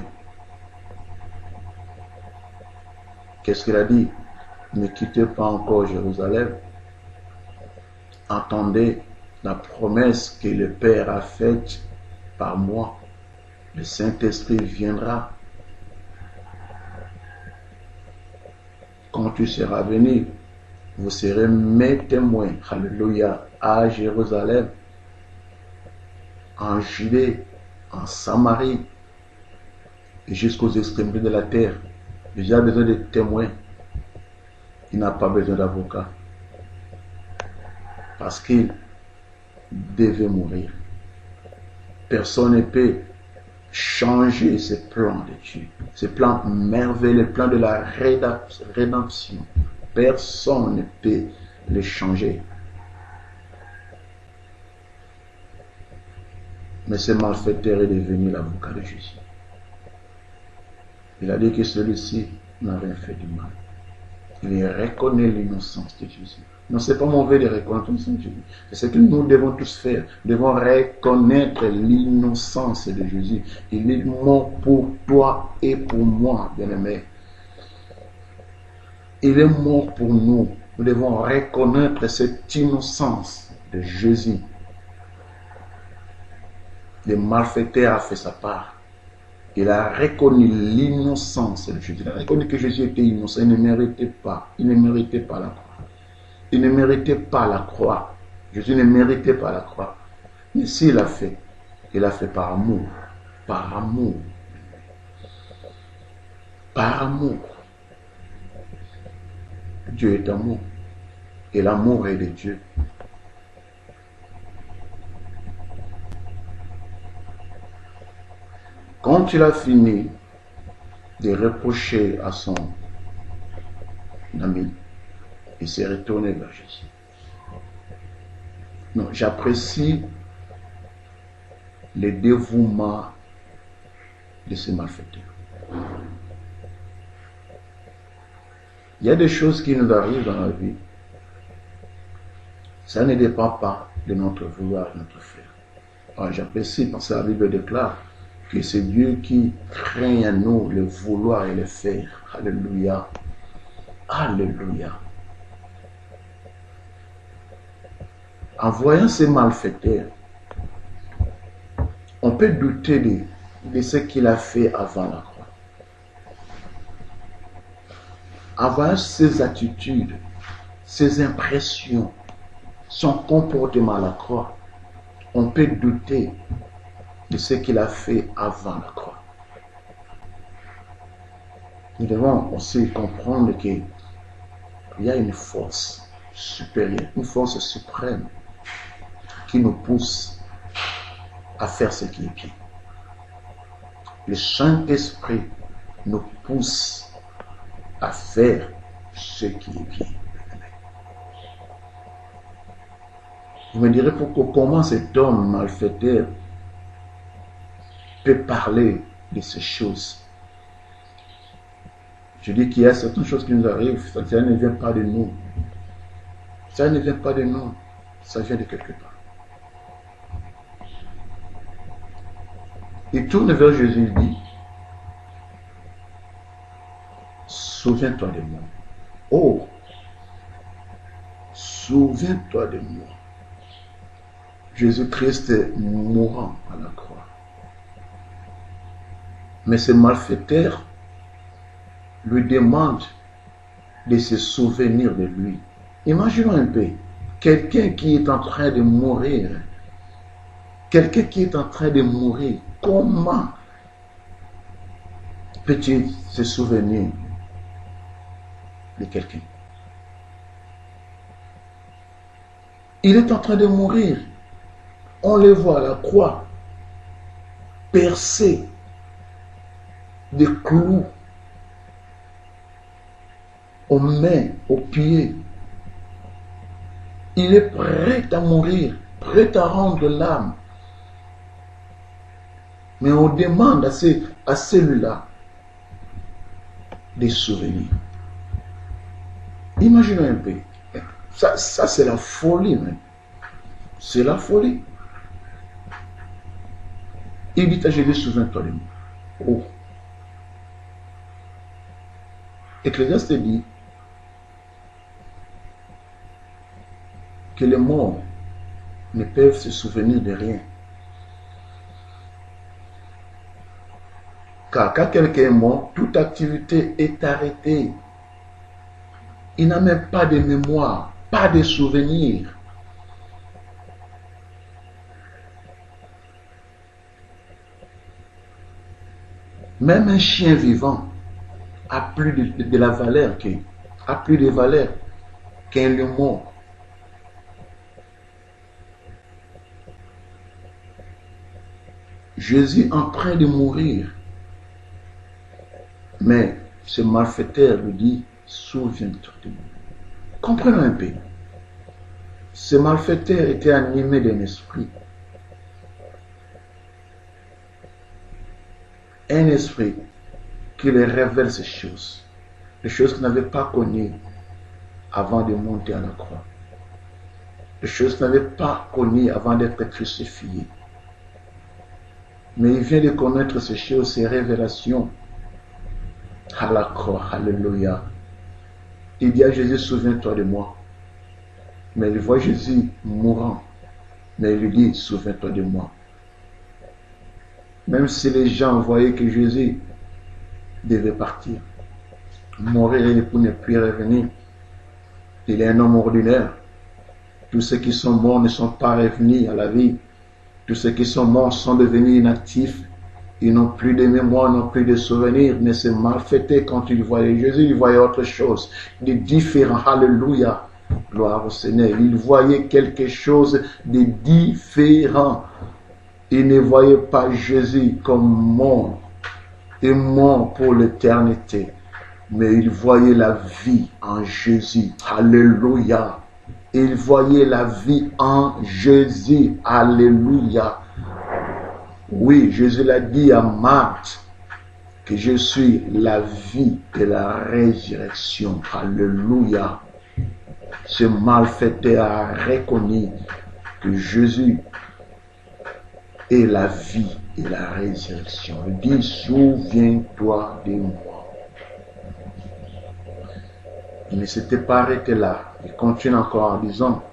Qu'est-ce qu'il a dit? Ne quittez pas encore Jérusalem. Entendez la promesse que le Père a faite par moi. Le Saint-Esprit viendra. Quand tu seras venu, vous serez mes témoins. Alléluia. À Jérusalem, en Judée, en Samarie, et jusqu'aux extrémités de la terre. Jésus a besoin de témoins. Il n'a pas besoin d'avocat. Parce qu'il devait mourir. Personne ne peut changer ce plan de Dieu. Ce plan merveilleux, le plan de la rédemption. Personne ne peut le changer. Mais ce malfaiteur est devenu l'avocat de Jésus. Il a dit que celui-ci n'a rien fait du mal. Il reconnaît l'innocence de Jésus. Non, ce n'est pas mauvais de reconnaître l'innocence de Jésus. C'est ce que nous devons tous faire. Nous devons reconnaître l'innocence de Jésus. Il est mort pour toi et pour moi, bien-aimé. Il est mort pour nous. Nous devons reconnaître cette innocence de Jésus. Le malfaiteur a fait sa part. Il a reconnu l'innocence de Jésus. Il a reconnu que Jésus était innocent. Il ne méritait pas. Il ne méritait pas la croix. Il ne méritait pas la croix. Jésus ne méritait pas la croix. Mais s'il l'a fait, il l'a fait par amour. Par amour. Par amour. Dieu est amour. Et l'amour est de Dieu. Quand il a fini de reprocher à son ami, il s'est retourné vers Jésus. Non, j'apprécie le dévouement de ce malfaiteur. Il y a des choses qui nous arrivent dans la vie. Ça ne dépend pas de notre vouloir et notre faire. Alors, j'apprécie parce que la Bible déclare que c'est Dieu qui crée en nous le vouloir et le faire. Alléluia. Alléluia. En voyant ces malfaiteurs, on peut douter de ce qu'il a fait avant la croix. En voyant ses attitudes, ses impressions, son comportement à la croix, on peut douter de ce qu'il a fait avant la croix. Nous devons aussi comprendre qu'il y a une force supérieure, une force suprême qui nous pousse à faire ce qui est bien. Le Saint-Esprit nous pousse à faire ce qui est bien. Vous me direz pourquoi, comment cet homme malfaiteur peut parler de ces choses. Je dis qu'il y a certaines choses qui nous arrivent, ça ne vient pas de nous. Ça ne vient pas de nous, ça vient de quelque part. Il tourne vers Jésus et dit, souviens-toi de moi. Oh, souviens-toi de moi. Jésus-Christ est mourant à la croix. Mais ce malfaiteur lui demande de se souvenir de lui. Imaginons un peu, quelqu'un qui est en train de mourir. Quelqu'un qui est en train de mourir, comment peut-il se souvenir de quelqu'un? Il est en train de mourir. On le voit à la croix, percé de clous aux mains, aux pieds. Il est prêt à mourir, prêt à rendre l'âme. Mais on demande à celui-là des souvenirs. Imaginez un peu. Ça c'est la folie, même. C'est la folie. Il dit à Jésus, souviens-toi de moi. Oh. Ecclésiaste dit que les morts ne peuvent se souvenir de rien. Car quand quelqu'un est mort, toute activité est arrêtée. Il n'a même pas de mémoire, pas de souvenir. Même un chien vivant a plus de la valeur qu'un lion mort. Jésus est en train de mourir. Mais ce malfaiteur lui dit, souviens-toi de moi. Comprenons un peu. Ce malfaiteur était animé d'un esprit. Un esprit qui lui révèle ces choses. Les choses qu'il n'avait pas connues avant de monter à la croix. Les choses qu'il n'avait pas connues avant d'être crucifié. Mais il vient de connaître ces choses, ces révélations à la croix. Alléluia. Il dit à Jésus, souviens-toi de moi. Mais il voit Jésus mourant. Mais il lui dit, souviens-toi de moi. Même si les gens voyaient que Jésus devait partir, mourir pour ne plus revenir, il est un homme ordinaire. Tous ceux qui sont morts ne sont pas revenus à la vie. Tous ceux qui sont morts sont devenus inactifs. Ils n'ont plus de mémoire, n'ont plus de souvenirs. Mais c'est malfaiteur quand ils voyaient Jésus, ils voyaient autre chose, de différent. Alléluia. Gloire au Seigneur. Ils voyaient quelque chose de différent. Ils ne voyaient pas Jésus comme mort et mort pour l'éternité. Mais ils voyaient la vie en Jésus. Alléluia. Ils voyaient la vie en Jésus. Alléluia. Oui, Jésus l'a dit à Marthe que je suis la vie et la résurrection. Alléluia. Ce malfaiteur a reconnu que Jésus est la vie et la résurrection. Il dit, souviens-toi de moi. Il ne s'était pas arrêté là. Il continue encore en disant,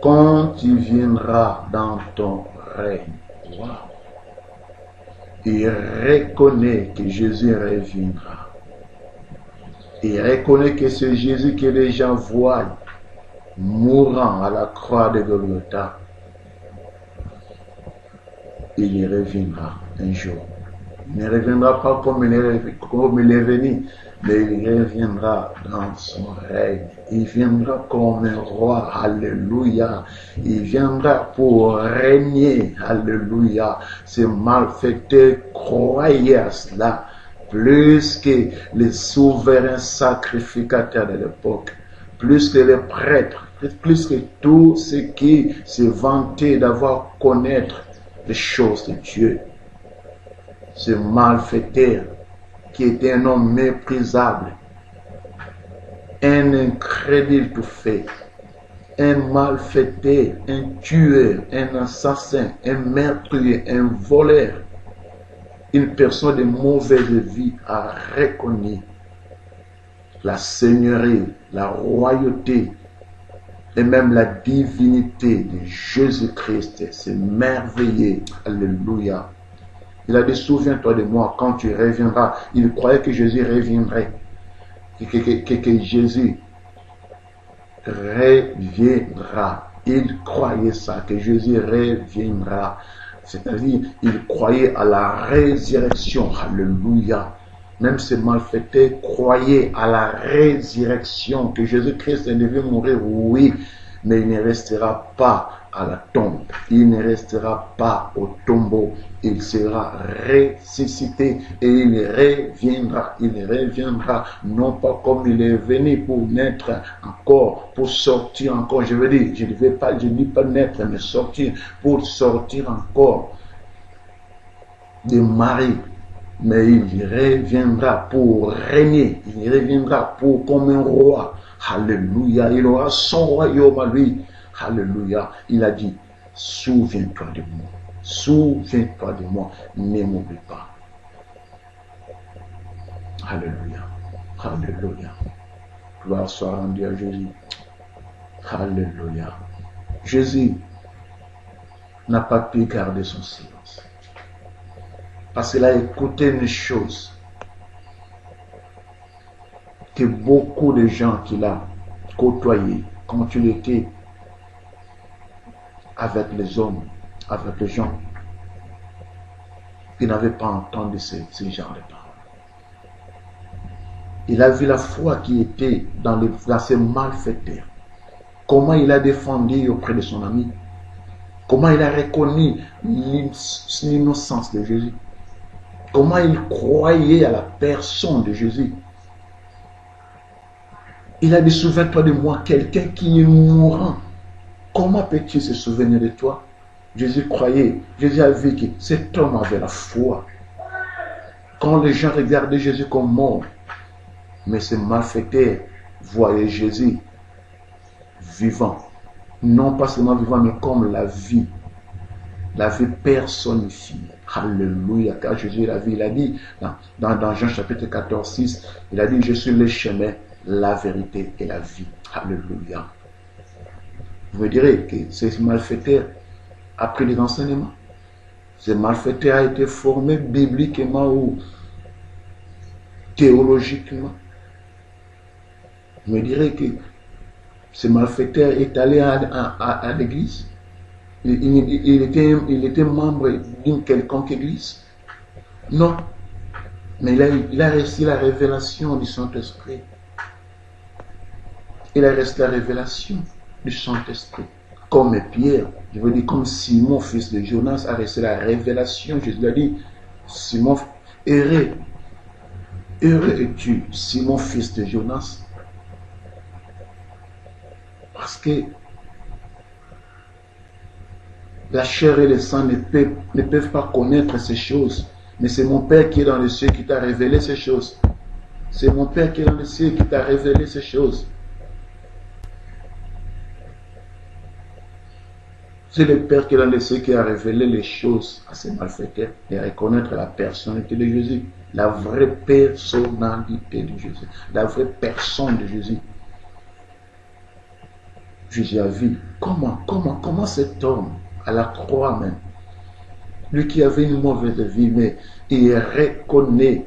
quand tu viendras dans ton règne. Wow. Il reconnaît que Jésus reviendra. Il reconnaît que c'est Jésus que les gens voient mourant à la croix de Golgotha. Il y reviendra un jour. Il ne reviendra pas comme il est venu, mais il reviendra dans son règne. Il viendra comme un roi. Alléluia. Il viendra pour régner. Alléluia. Ces malfaiteurs croyaient à cela plus que les souverains sacrificateurs de l'époque, plus que les prêtres, plus que tous ceux qui se vantaient d'avoir connaître les choses de Dieu. Ce malfaiteur qui était un homme méprisable, un incrédule tout fait, un malfaiteur, un tueur, un assassin, un meurtrier, un voleur, une personne de mauvaise vie a reconnu la seigneurie, la royauté et même la divinité de Jésus-Christ. C'est merveilleux. Alléluia. Il a dit, souviens-toi de moi quand tu reviendras. Il croyait que Jésus reviendrait. Que Jésus reviendra. Il croyait ça, que Jésus reviendra. C'est-à-dire, il croyait à la résurrection. Alléluia. Même ces malfaiteurs croyaient à la résurrection, que Jésus-Christ devait mourir, oui, mais il ne restera pas à la tombe, il ne restera pas au tombeau, il sera ressuscité et il reviendra, non pas comme il est venu pour naître encore, pour sortir encore, je veux dire, je ne dis pas naître, mais sortir, pour sortir encore de Marie, mais il reviendra pour régner, il reviendra pour comme un roi. Alléluia, il aura son royaume à lui. Alléluia, il a dit, souviens-toi de moi, souviens-toi de moi, ne m'oublie pas. Alléluia, alléluia, gloire soit rendue à Jésus. Alléluia, Jésus n'a pas pu garder son silence, parce qu'il a écouté une chose que beaucoup de gens qu'il a côtoyés quand il était avec les hommes, avec les gens, il n'avait pas entendu ce genre de paroles. Il a vu la foi qui était dans ces malfaiteurs. Comment il a défendu auprès de son ami. Comment il a reconnu l'innocence de Jésus. Comment il croyait à la personne de Jésus. Il a dit, souviens-toi de moi, quelqu'un qui est mourant. Comment peux-tu se souvenir de toi? Jésus croyait, Jésus a vu que cet homme avait la foi. Quand les gens regardaient Jésus comme mort, mais ces malfaiteurs voyaient Jésus vivant. Non pas seulement vivant, mais comme la vie personnifiée. Alléluia, car Jésus la vie, il a dit dans Jean chapitre 14, 6, il a dit, je suis le chemin, la vérité et la vie. Alléluia. Vous me direz que ce malfaiteur a pris des enseignements. Ce malfaiteur a été formé bibliquement ou théologiquement. Vous me direz que ce malfaiteur est allé à l'église. Il était membre d'une quelconque église. Non. Mais il a reçu la révélation du Saint-Esprit. Il a reçu la révélation du Saint-Esprit. Comme Pierre, je veux dire comme Simon, fils de Jonas, a reçu la révélation. Jésus a dit, Simon, heureux es-tu, Simon, fils de Jonas. Parce que la chair et le sang ne peuvent pas connaître ces choses. Mais c'est mon Père qui est dans les cieux qui t'a révélé ces choses. C'est mon Père qui est dans les cieux qui t'a révélé ces choses. C'est le Père qui est dans les cieux qui a révélé les choses à ces malfaiteurs et reconnaître la personnalité de Jésus. La vraie personnalité de Jésus. La vraie personne de Jésus. Jésus a vu comment cet homme à la croix même, lui qui avait une mauvaise vie, mais il reconnaît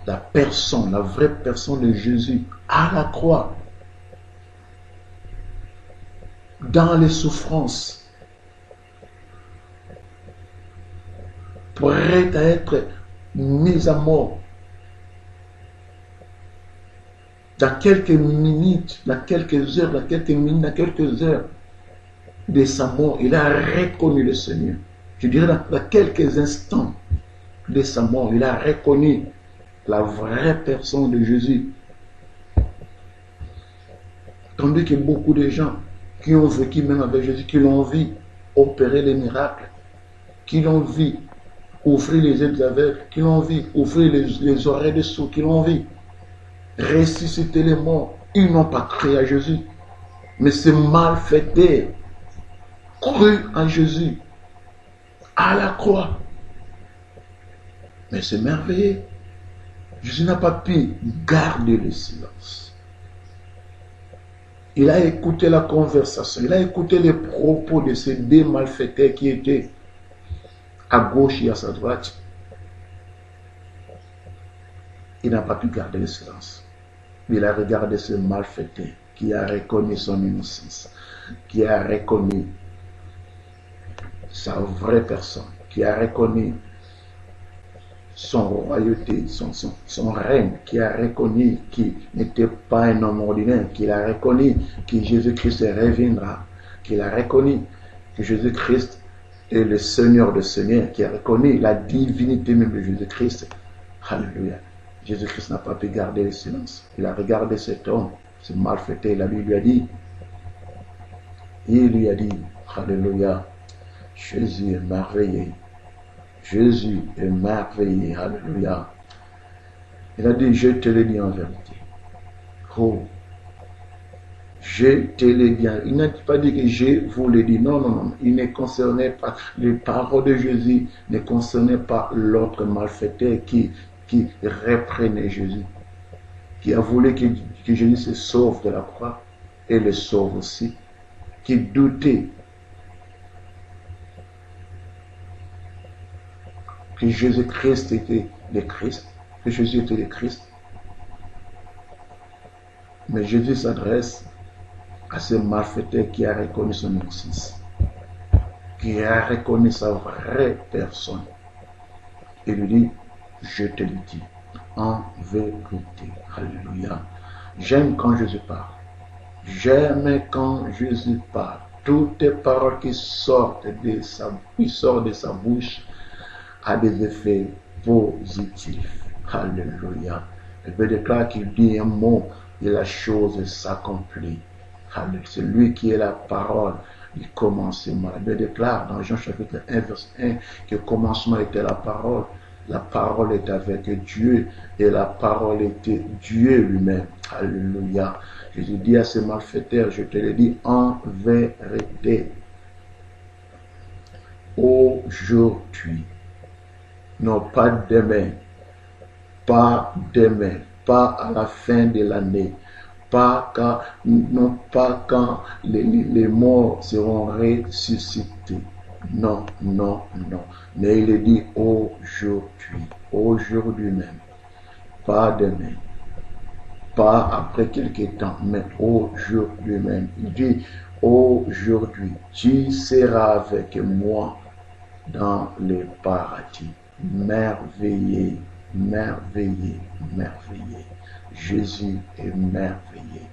la personne, la vraie personne de Jésus à la croix, dans les souffrances, prêt à être mis à mort. Dans quelques minutes, dans quelques heures, de sa mort, il a reconnu le Seigneur. Je dirais dans quelques instants de sa mort, il a reconnu la vraie personne de Jésus. Tandis que beaucoup de gens qui ont vécu même avec Jésus, qui l'ont vu opérer les miracles, qui l'ont vu ouvrir les yeux des aveugles, qui l'ont vu ouvrir les oreilles des sourds, qui l'ont vu ressusciter les morts, ils n'ont pas cru à Jésus. Mais ces malfaiteurs cru en Jésus à la croix. Mais c'est merveilleux. Jésus n'a pas pu garder le silence. Il a écouté la conversation, il a écouté les propos de ces deux malfaiteurs qui étaient à gauche et à sa droite. Il n'a pas pu garder le silence. Il a regardé ce malfaiteur qui a reconnu son innocence, qui a reconnu sa vraie personne, qui a reconnu son royauté, son règne, qui a reconnu qu'il n'était pas un homme ordinaire, qu'il a reconnu que Jésus-Christ reviendra, qu'il a reconnu que Jésus-Christ est le Seigneur de Seigneurs, qui a reconnu la divinité même de Jésus-Christ. Alléluia. Jésus-Christ n'a pas pu garder le silence. Il a regardé cet homme, ce malfaiteur, il lui a dit, alléluia, Jésus est merveilleux. Jésus est merveilleux, alléluia. Il a dit, je te le dis en vérité. Oh, je te le dis. Il n'a pas dit que je vous le dis. Non, non, non. Il ne concernait pas, les paroles de Jésus ne concernaient pas l'autre malfaiteur qui reprenait Jésus, qui a voulu que Jésus se sauve de la croix et le sauve aussi, qui doutait que Jésus-Christ était le Christ, que Jésus était le Christ. Mais Jésus s'adresse à ce malfaiteur qui a reconnu son innocence, qui a reconnu sa vraie personne. Et lui dit, je te le dis, en vérité. Alléluia. J'aime quand Jésus parle. J'aime quand Jésus parle. Toutes les paroles qui sortent de sa bouche a des effets positifs. Alléluia. Je veux déclarer qu'il dit un mot et la chose s'accomplit. C'est lui qui est la parole du commencement. Je déclare dans Jean chapitre 1 verset 1 que le commencement était la parole. La parole est avec Dieu et la parole était Dieu lui-même. Alléluia. Jésus dit à ces malfaiteurs, je te le dis en vérité. Aujourd'hui, non pas demain, pas à la fin de l'année, non pas quand les morts seront ressuscités. Non, non, non. Mais il est dit aujourd'hui même, pas demain, pas après quelques temps, mais aujourd'hui même. Il dit aujourd'hui, tu seras avec moi dans le paradis. Merveilleux, merveilleux, merveilleux. Jésus est merveilleux.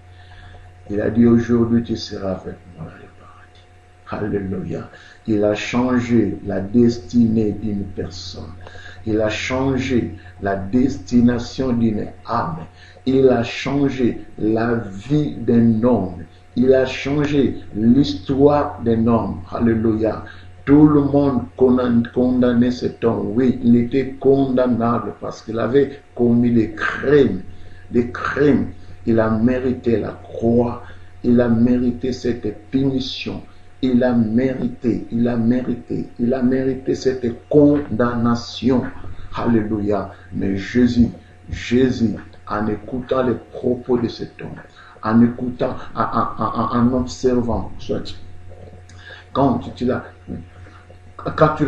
Il a dit aujourd'hui tu seras avec moi dans le paradis. Alléluia. Il a changé la destinée d'une personne. Il a changé la destination d'une âme. Il a changé la vie d'un homme. Il a changé l'histoire d'un homme. Alléluia. Tout le monde condamnait cet homme. Oui, il était condamnable parce qu'il avait commis des crimes. Des crimes. Il a mérité la croix. Il a mérité cette punition. Il a mérité cette condamnation. Alléluia. Mais Jésus, en écoutant les propos de cet homme, en écoutant, en observant, quand tu l'as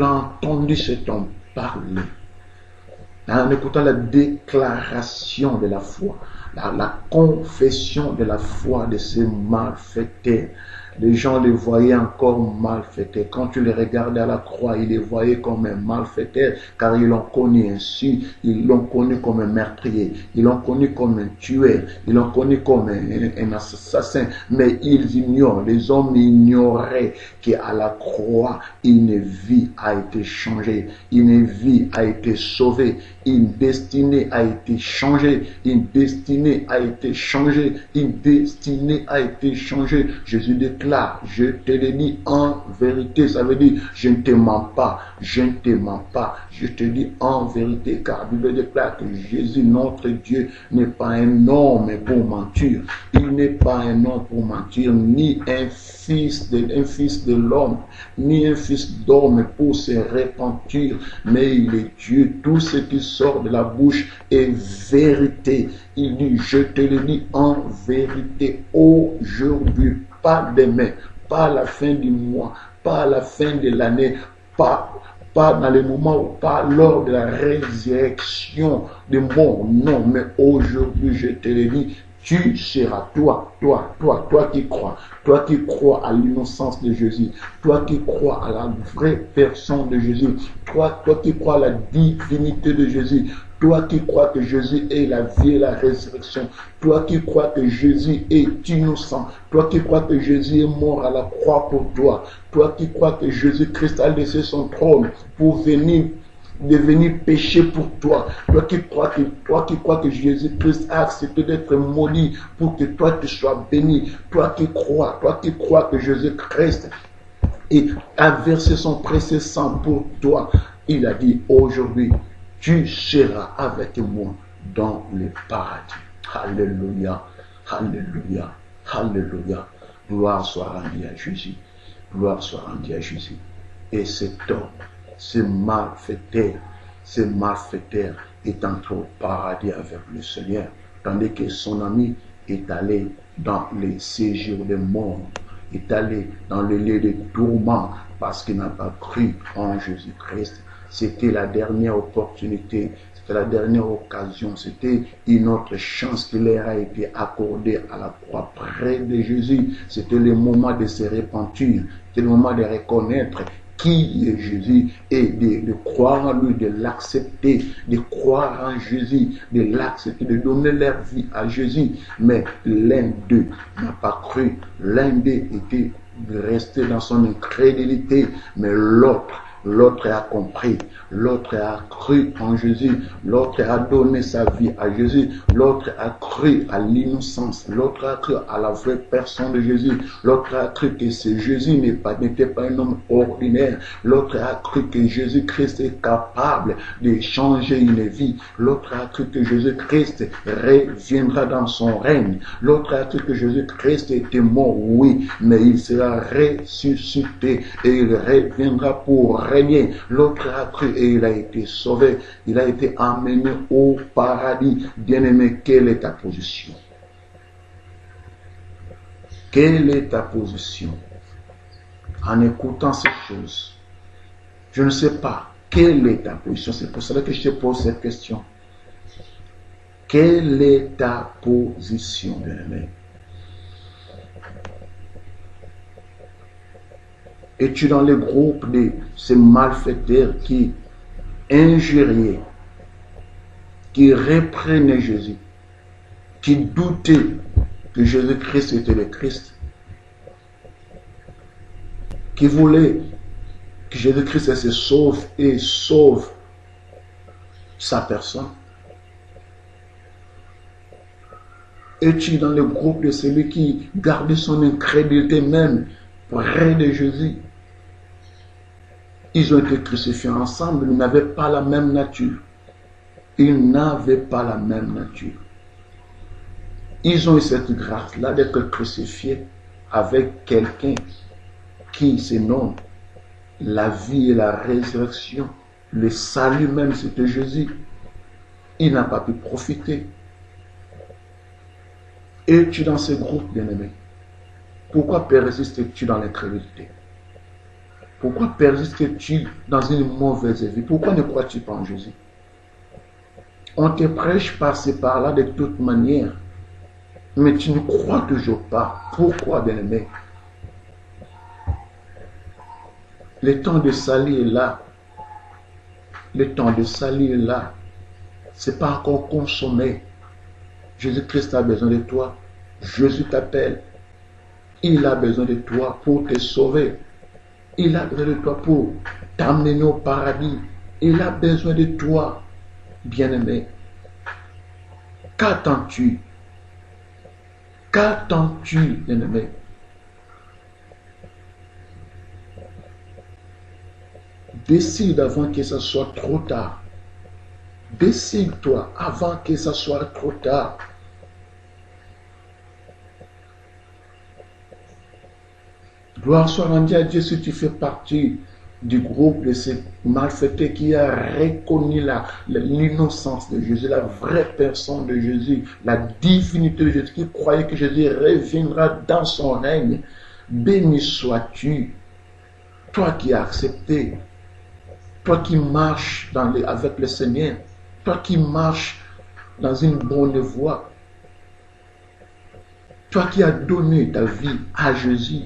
entendu cet homme parler, en écoutant la déclaration de la foi, la confession de la foi de ces malfaiteurs, les gens les voyaient encore malfaiteurs. Quand tu les regardais à la croix, ils les voyaient comme un malfaiteur, car ils l'ont connu ainsi. Ils l'ont connu comme un meurtrier. Ils l'ont connu comme un tueur. Ils l'ont connu comme un assassin. Mais ils ignorent, les hommes ignoraient qu'à la croix, une vie a été changée. Une vie a été sauvée. Une destinée a été changée. Une destinée a été changée. Une destinée a été changée. Jésus déclare, je te le dis en vérité. Ça veut dire, je ne te mens pas. Je ne te mens pas. Je te dis en vérité, car la Bible déclare que Jésus, notre Dieu, n'est pas un homme pour mentir. Il n'est pas un homme pour mentir, ni un fils de l'homme, ni un fils d'homme pour se repentir, mais il est Dieu. Tout ce qui sort de la bouche est vérité. Il dit, je te le dis en vérité, aujourd'hui, pas demain, pas à la fin du mois, pas à la fin de l'année, pas dans les moments, pas lors de la résurrection des morts. Non, mais aujourd'hui, je te le dis, tu seras, toi qui crois à l'innocence de Jésus, toi qui crois à la vraie personne de Jésus, toi qui crois à la divinité de Jésus, toi qui crois que Jésus est la vie et la résurrection, toi qui crois que Jésus est innocent, toi qui crois que Jésus est mort à la croix pour toi, toi qui crois que Jésus-Christ a laissé son trône pour devenir péché pour toi, toi qui crois que Jésus-Christ a accepté d'être maudit pour que toi tu sois béni, toi qui crois que Jésus-Christ a versé son précieux sang pour toi, il a dit aujourd'hui, tu seras avec moi dans le paradis. Alléluia, alléluia, alléluia. Gloire soit rendue à Jésus. Gloire soit rendue à Jésus. Et cet homme, ce malfaiteur est entré au paradis avec le Seigneur, tandis que son ami est allé dans les séjours des morts, est allé dans le lieu de tourment parce qu'il n'a pas cru en Jésus-Christ. C'était la dernière opportunité, c'était la dernière occasion, c'était une autre chance qui leur a été accordée à la croix près de Jésus. C'était le moment de se repentir, c'était le moment de reconnaître qui est Jésus et de croire en lui, de l'accepter, de croire en Jésus, de l'accepter, de donner leur vie à Jésus. Mais l'un d'eux n'a pas cru, l'un d'eux était resté dans son incrédulité, mais l'autre a compris, l'autre a cru en Jésus, l'autre a donné sa vie à Jésus, l'autre a cru à l'innocence, l'autre a cru à la vraie personne de Jésus, l'autre a cru que ce Jésus n'était pas un homme ordinaire, l'autre a cru que Jésus-Christ est capable de changer une vie, l'autre a cru que Jésus-Christ reviendra dans son règne, l'autre a cru que Jésus-Christ était mort, oui, mais il sera ressuscité et il reviendra pour régner. L'autre a cru et il a été sauvé. Il a été amené au paradis. Bien-aimé, quelle est ta position? Quelle est ta position? En écoutant ces choses, je ne sais pas quelle est ta position. C'est pour cela que je te pose cette question. Quelle est ta position, bien-aimé? Es-tu dans le groupe de ces malfaiteurs qui injuriaient, qui reprenaient Jésus, qui doutaient que Jésus-Christ était le Christ, qui voulaient que Jésus-Christ se sauve et sauve sa personne? Es-tu dans le groupe de celui qui gardait son incrédulité même près de Jésus? Ils ont été crucifiés ensemble, ils n'avaient pas la même nature. Ils n'avaient pas la même nature. Ils ont eu cette grâce-là d'être crucifiés avec quelqu'un qui se nomme la vie et la résurrection. Le salut même, c'était Jésus. Il n'a pas pu profiter. Es-tu dans ce groupe, bien-aimé? Pourquoi persistes-tu dans l'incrédulité? Pourquoi persistes-tu dans une mauvaise vie? Pourquoi ne crois-tu pas en Jésus? On te prêche par-ci par-là de toute manière, mais tu ne crois toujours pas. Pourquoi, bien-aimé? Le temps de salut est là. Le temps de salut est là. Ce n'est pas encore consommé. Jésus-Christ a besoin de toi. Jésus t'appelle. Il a besoin de toi pour te sauver. Il a besoin de toi pour t'amener au paradis. Il a besoin de toi, bien-aimé. Qu'attends-tu? Qu'attends-tu, bien-aimé? Décide avant que ce soit trop tard. Décide-toi avant que ce soit trop tard. Gloire soit rendue à Dieu si tu fais partie du groupe de ces malfaiteurs qui a reconnu l'innocence de Jésus, la vraie personne de Jésus, la divinité de Jésus, qui croyait que Jésus reviendra dans son règne. Béni sois-tu, toi qui as accepté, toi qui marches avec le Seigneur, toi qui marches dans une bonne voie. Toi qui as donné ta vie à Jésus,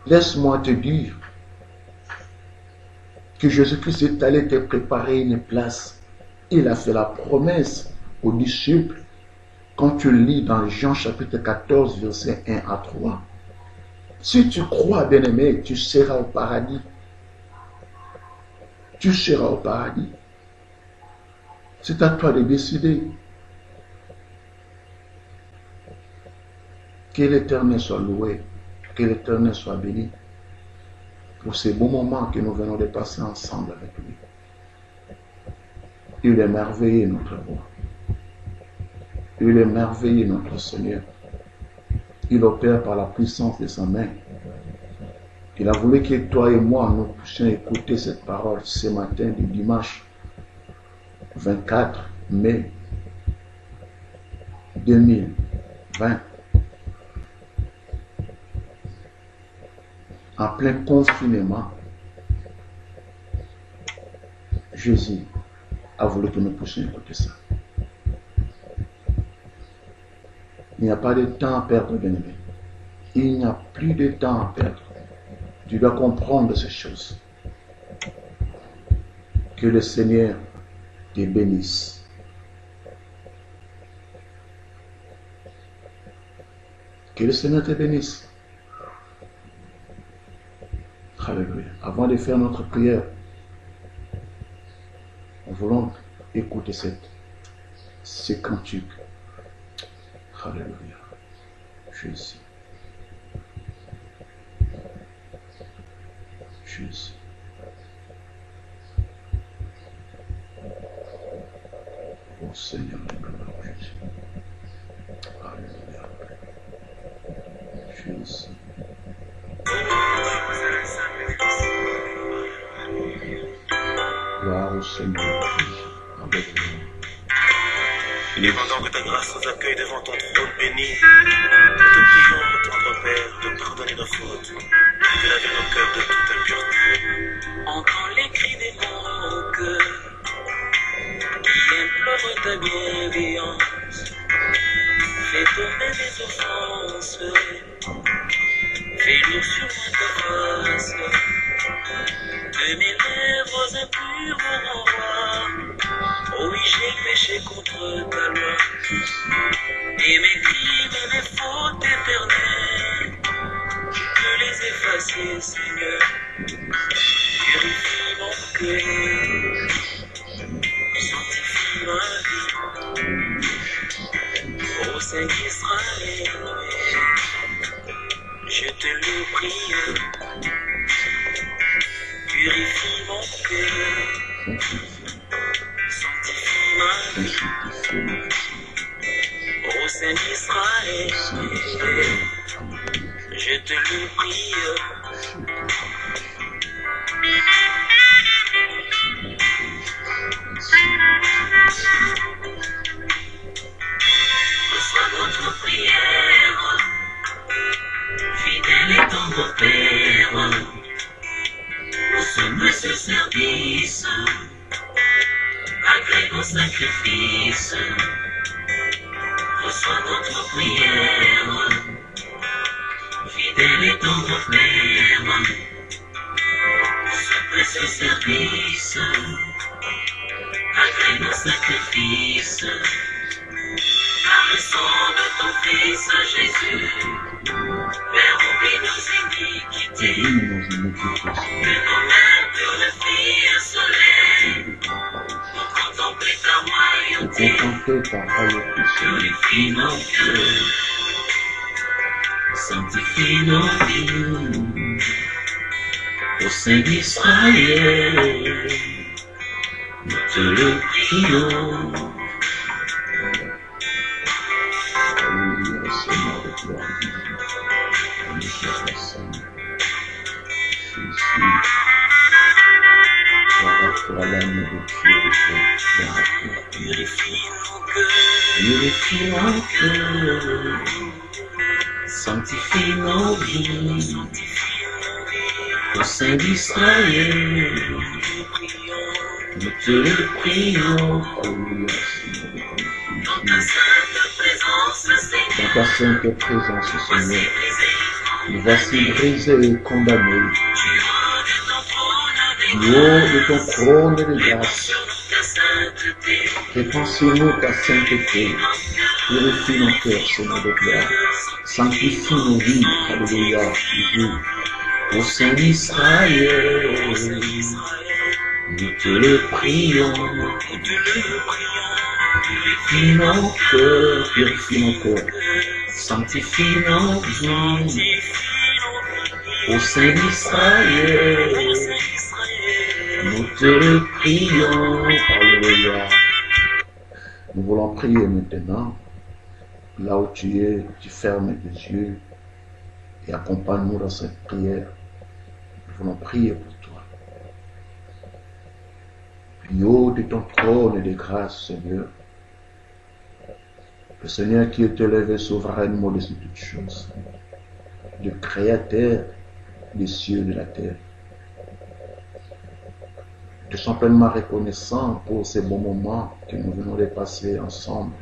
laisse-moi te dire que Jésus-Christ est allé te préparer une place. Il a fait la promesse aux disciples quand tu lis dans Jean chapitre 14, versets 1 à 3. Si tu crois, bien-aimé, tu seras au paradis. Tu seras au paradis. C'est à toi de décider. Que l'Éternel soit loué, que l'Éternel soit béni pour ces beaux moments que nous venons de passer ensemble avec lui. Il est merveilleux notre roi. Il est merveilleux notre Seigneur. Il opère par la puissance de sa main. Il a voulu que toi et moi nous puissions écouter cette parole ce matin du dimanche 24 mai 2020. En plein confinement, Jésus a voulu que nous puissions écouter ça. Il n'y a pas de temps à perdre, bien-aimé. Il n'y a plus de temps à perdre. Tu dois comprendre ces choses. Que le Seigneur te bénisse. Que le Seigneur te bénisse. Alléluia. Avant de faire notre prière, nous voulons écouter ce cantique. Alléluia. Jésus. Jésus. Oh Seigneur, Jésus. Alléluia. Jésus. Gloire au Seigneur. Alléluia. Dépendant que ta grâce nous accueille devant ton trône béni, nous te prions, tendre Père, de pardonner nos fautes, de laver nos cœurs de toute impureté. Entends les cris des mon cœur, qui implorent ta bienveillance. Fais tomber mes offenses, fais-nous sur moi ta face. De mes lèvres impures, mon roi, oh oui, j'ai péché contre ta loi. Et mes crimes et mes fautes éternelles, tu peux les effacer, Seigneur. Purifie mon cœur, sanctifie ma vie. Ô Saint d'Israël, je te le prie. Purifie mon cœur, sanctifie ma vie. Ô Saint d'Israël, je te le prie. Reçois notre prière, fidèle et tendre Père. Nous sommes ce service, agrée au sacrifice. Reçois notre prière, fidèle et tendre Père. Ce précieux service, agrée au sacrifice. Par le sang de ton Fils Jésus, Père, oublie nos iniquités. Que nos mains purifient le soleil pour contempler ta royauté. Purifie nos cœurs, sanctifie nos vies. Au Saint d'Israël, nous te le prions. Alléluia, Seigneur de gloire. Pour l'âme de Dieu, Purifie nos cœurs, purifie mon cœur, Sanctifie nos vies, sanctifie nos vies. au Saint d'Israël, Nous prions. nous te le prions. Alléluia, Seigneur de gloire. Dans ta sainte présence, Seigneur. dans ta sainte présence, Seigneur. Nous voici brisés et condamnés. Du haut de ton trône de grâce, répandez-nous ta sainteté. Purifie nos cœurs, Seigneur de gloire. Sanctifie nos vies. Alléluia. Jésus. Au Saint d'Israël, nous te le prions. Purifie nos cœurs, purifie nos cœurs. Sanctifie nos vies. Au Saint d'Israël, nous te le prions. Alléluia. Nous voulons prier maintenant. Là où tu es, tu fermes tes yeux et accompagne-nous dans cette prière. Nous voulons prier pour toi. Plus haut de ton trône de grâce, Seigneur, le Seigneur qui est élevé souverainement au-dessus de toutes choses, le Créateur des cieux et de la terre. Nous sommes pleinement reconnaissants pour ces bons moments que nous venons de passer ensemble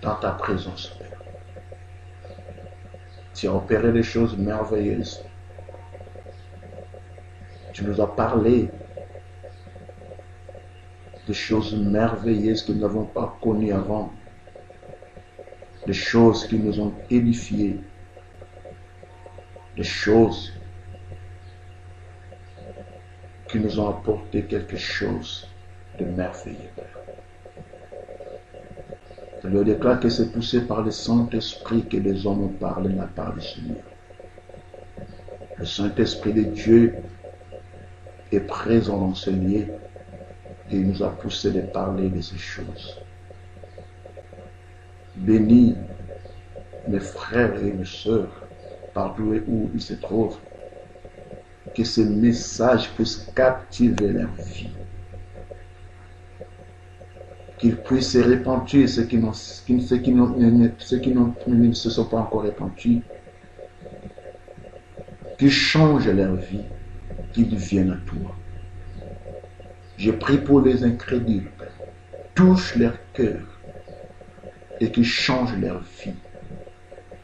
dans ta présence, Père. Tu as opéré des choses merveilleuses. Tu nous as parlé des choses merveilleuses que nous n'avons pas connues avant, des choses qui nous ont édifiés, des choses qui nous ont apporté quelque chose de merveilleux, Père. Je leur déclare que c'est poussé par le Saint-Esprit que les hommes ont parlé de la part du Seigneur. Le Saint-Esprit de Dieu est présent dans ce lieu et il nous a poussé de parler de ces choses. Bénis mes frères et mes sœurs, partout où ils se trouvent, que ces messages puissent captiver leur vie, qu'ils puissent se répandre, ceux qui ne se sont pas encore répandus, qu'ils changent leur vie, qu'ils viennent à toi. Je prie pour les incrédules, Père. Touche leur cœur et qu'ils changent leur vie,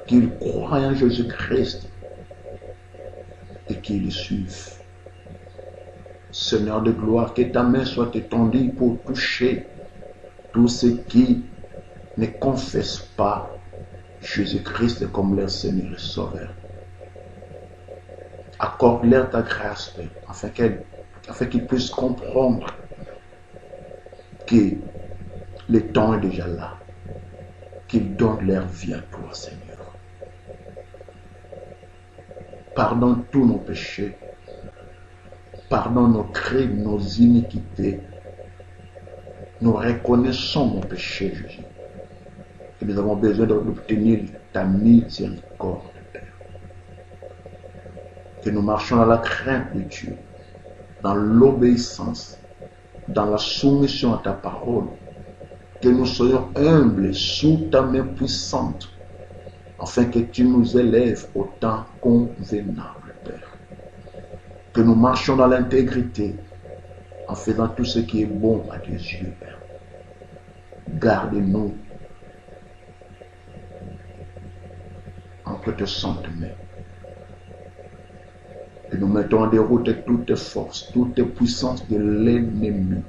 qu'ils croient en Jésus-Christ et qu'ils le suivent. Seigneur de gloire, que ta main soit étendue pour toucher tous ceux qui ne confessent pas Jésus-Christ comme leur Seigneur et Sauveur. Accorde-leur ta grâce, Père, afin qu'ils puissent comprendre que le temps est déjà là, qu'ils donnent leur vie à toi, Seigneur. Pardonne tous nos péchés, pardonne nos crimes, nos iniquités. Nous reconnaissons nos péchés, Jésus, et nous avons besoin d'obtenir ta miséricorde, Père. Que nous marchions dans la crainte de Dieu, dans l'obéissance, dans la soumission à ta parole, que nous soyons humbles sous ta main puissante, afin que tu nous élèves au temps convenable, Père. Que nous marchions dans l'intégrité, en faisant tout ce qui est bon à tes yeux, Père. Garde-nous entre tes saintes mains. Et nous mettons en déroute toutes tes forces, toutes tes puissances de l'ennemi.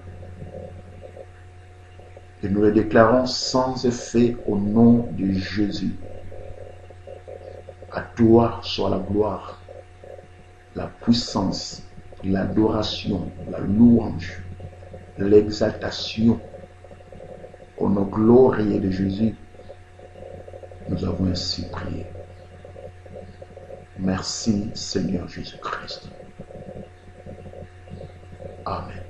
Et nous les déclarons sans effet au nom de Jésus. À toi soit la gloire, la puissance, l'adoration, la louange, l'exaltation. Au nom glorieux de Jésus, nous avons ainsi prié. Merci Seigneur Jésus-Christ. Amen.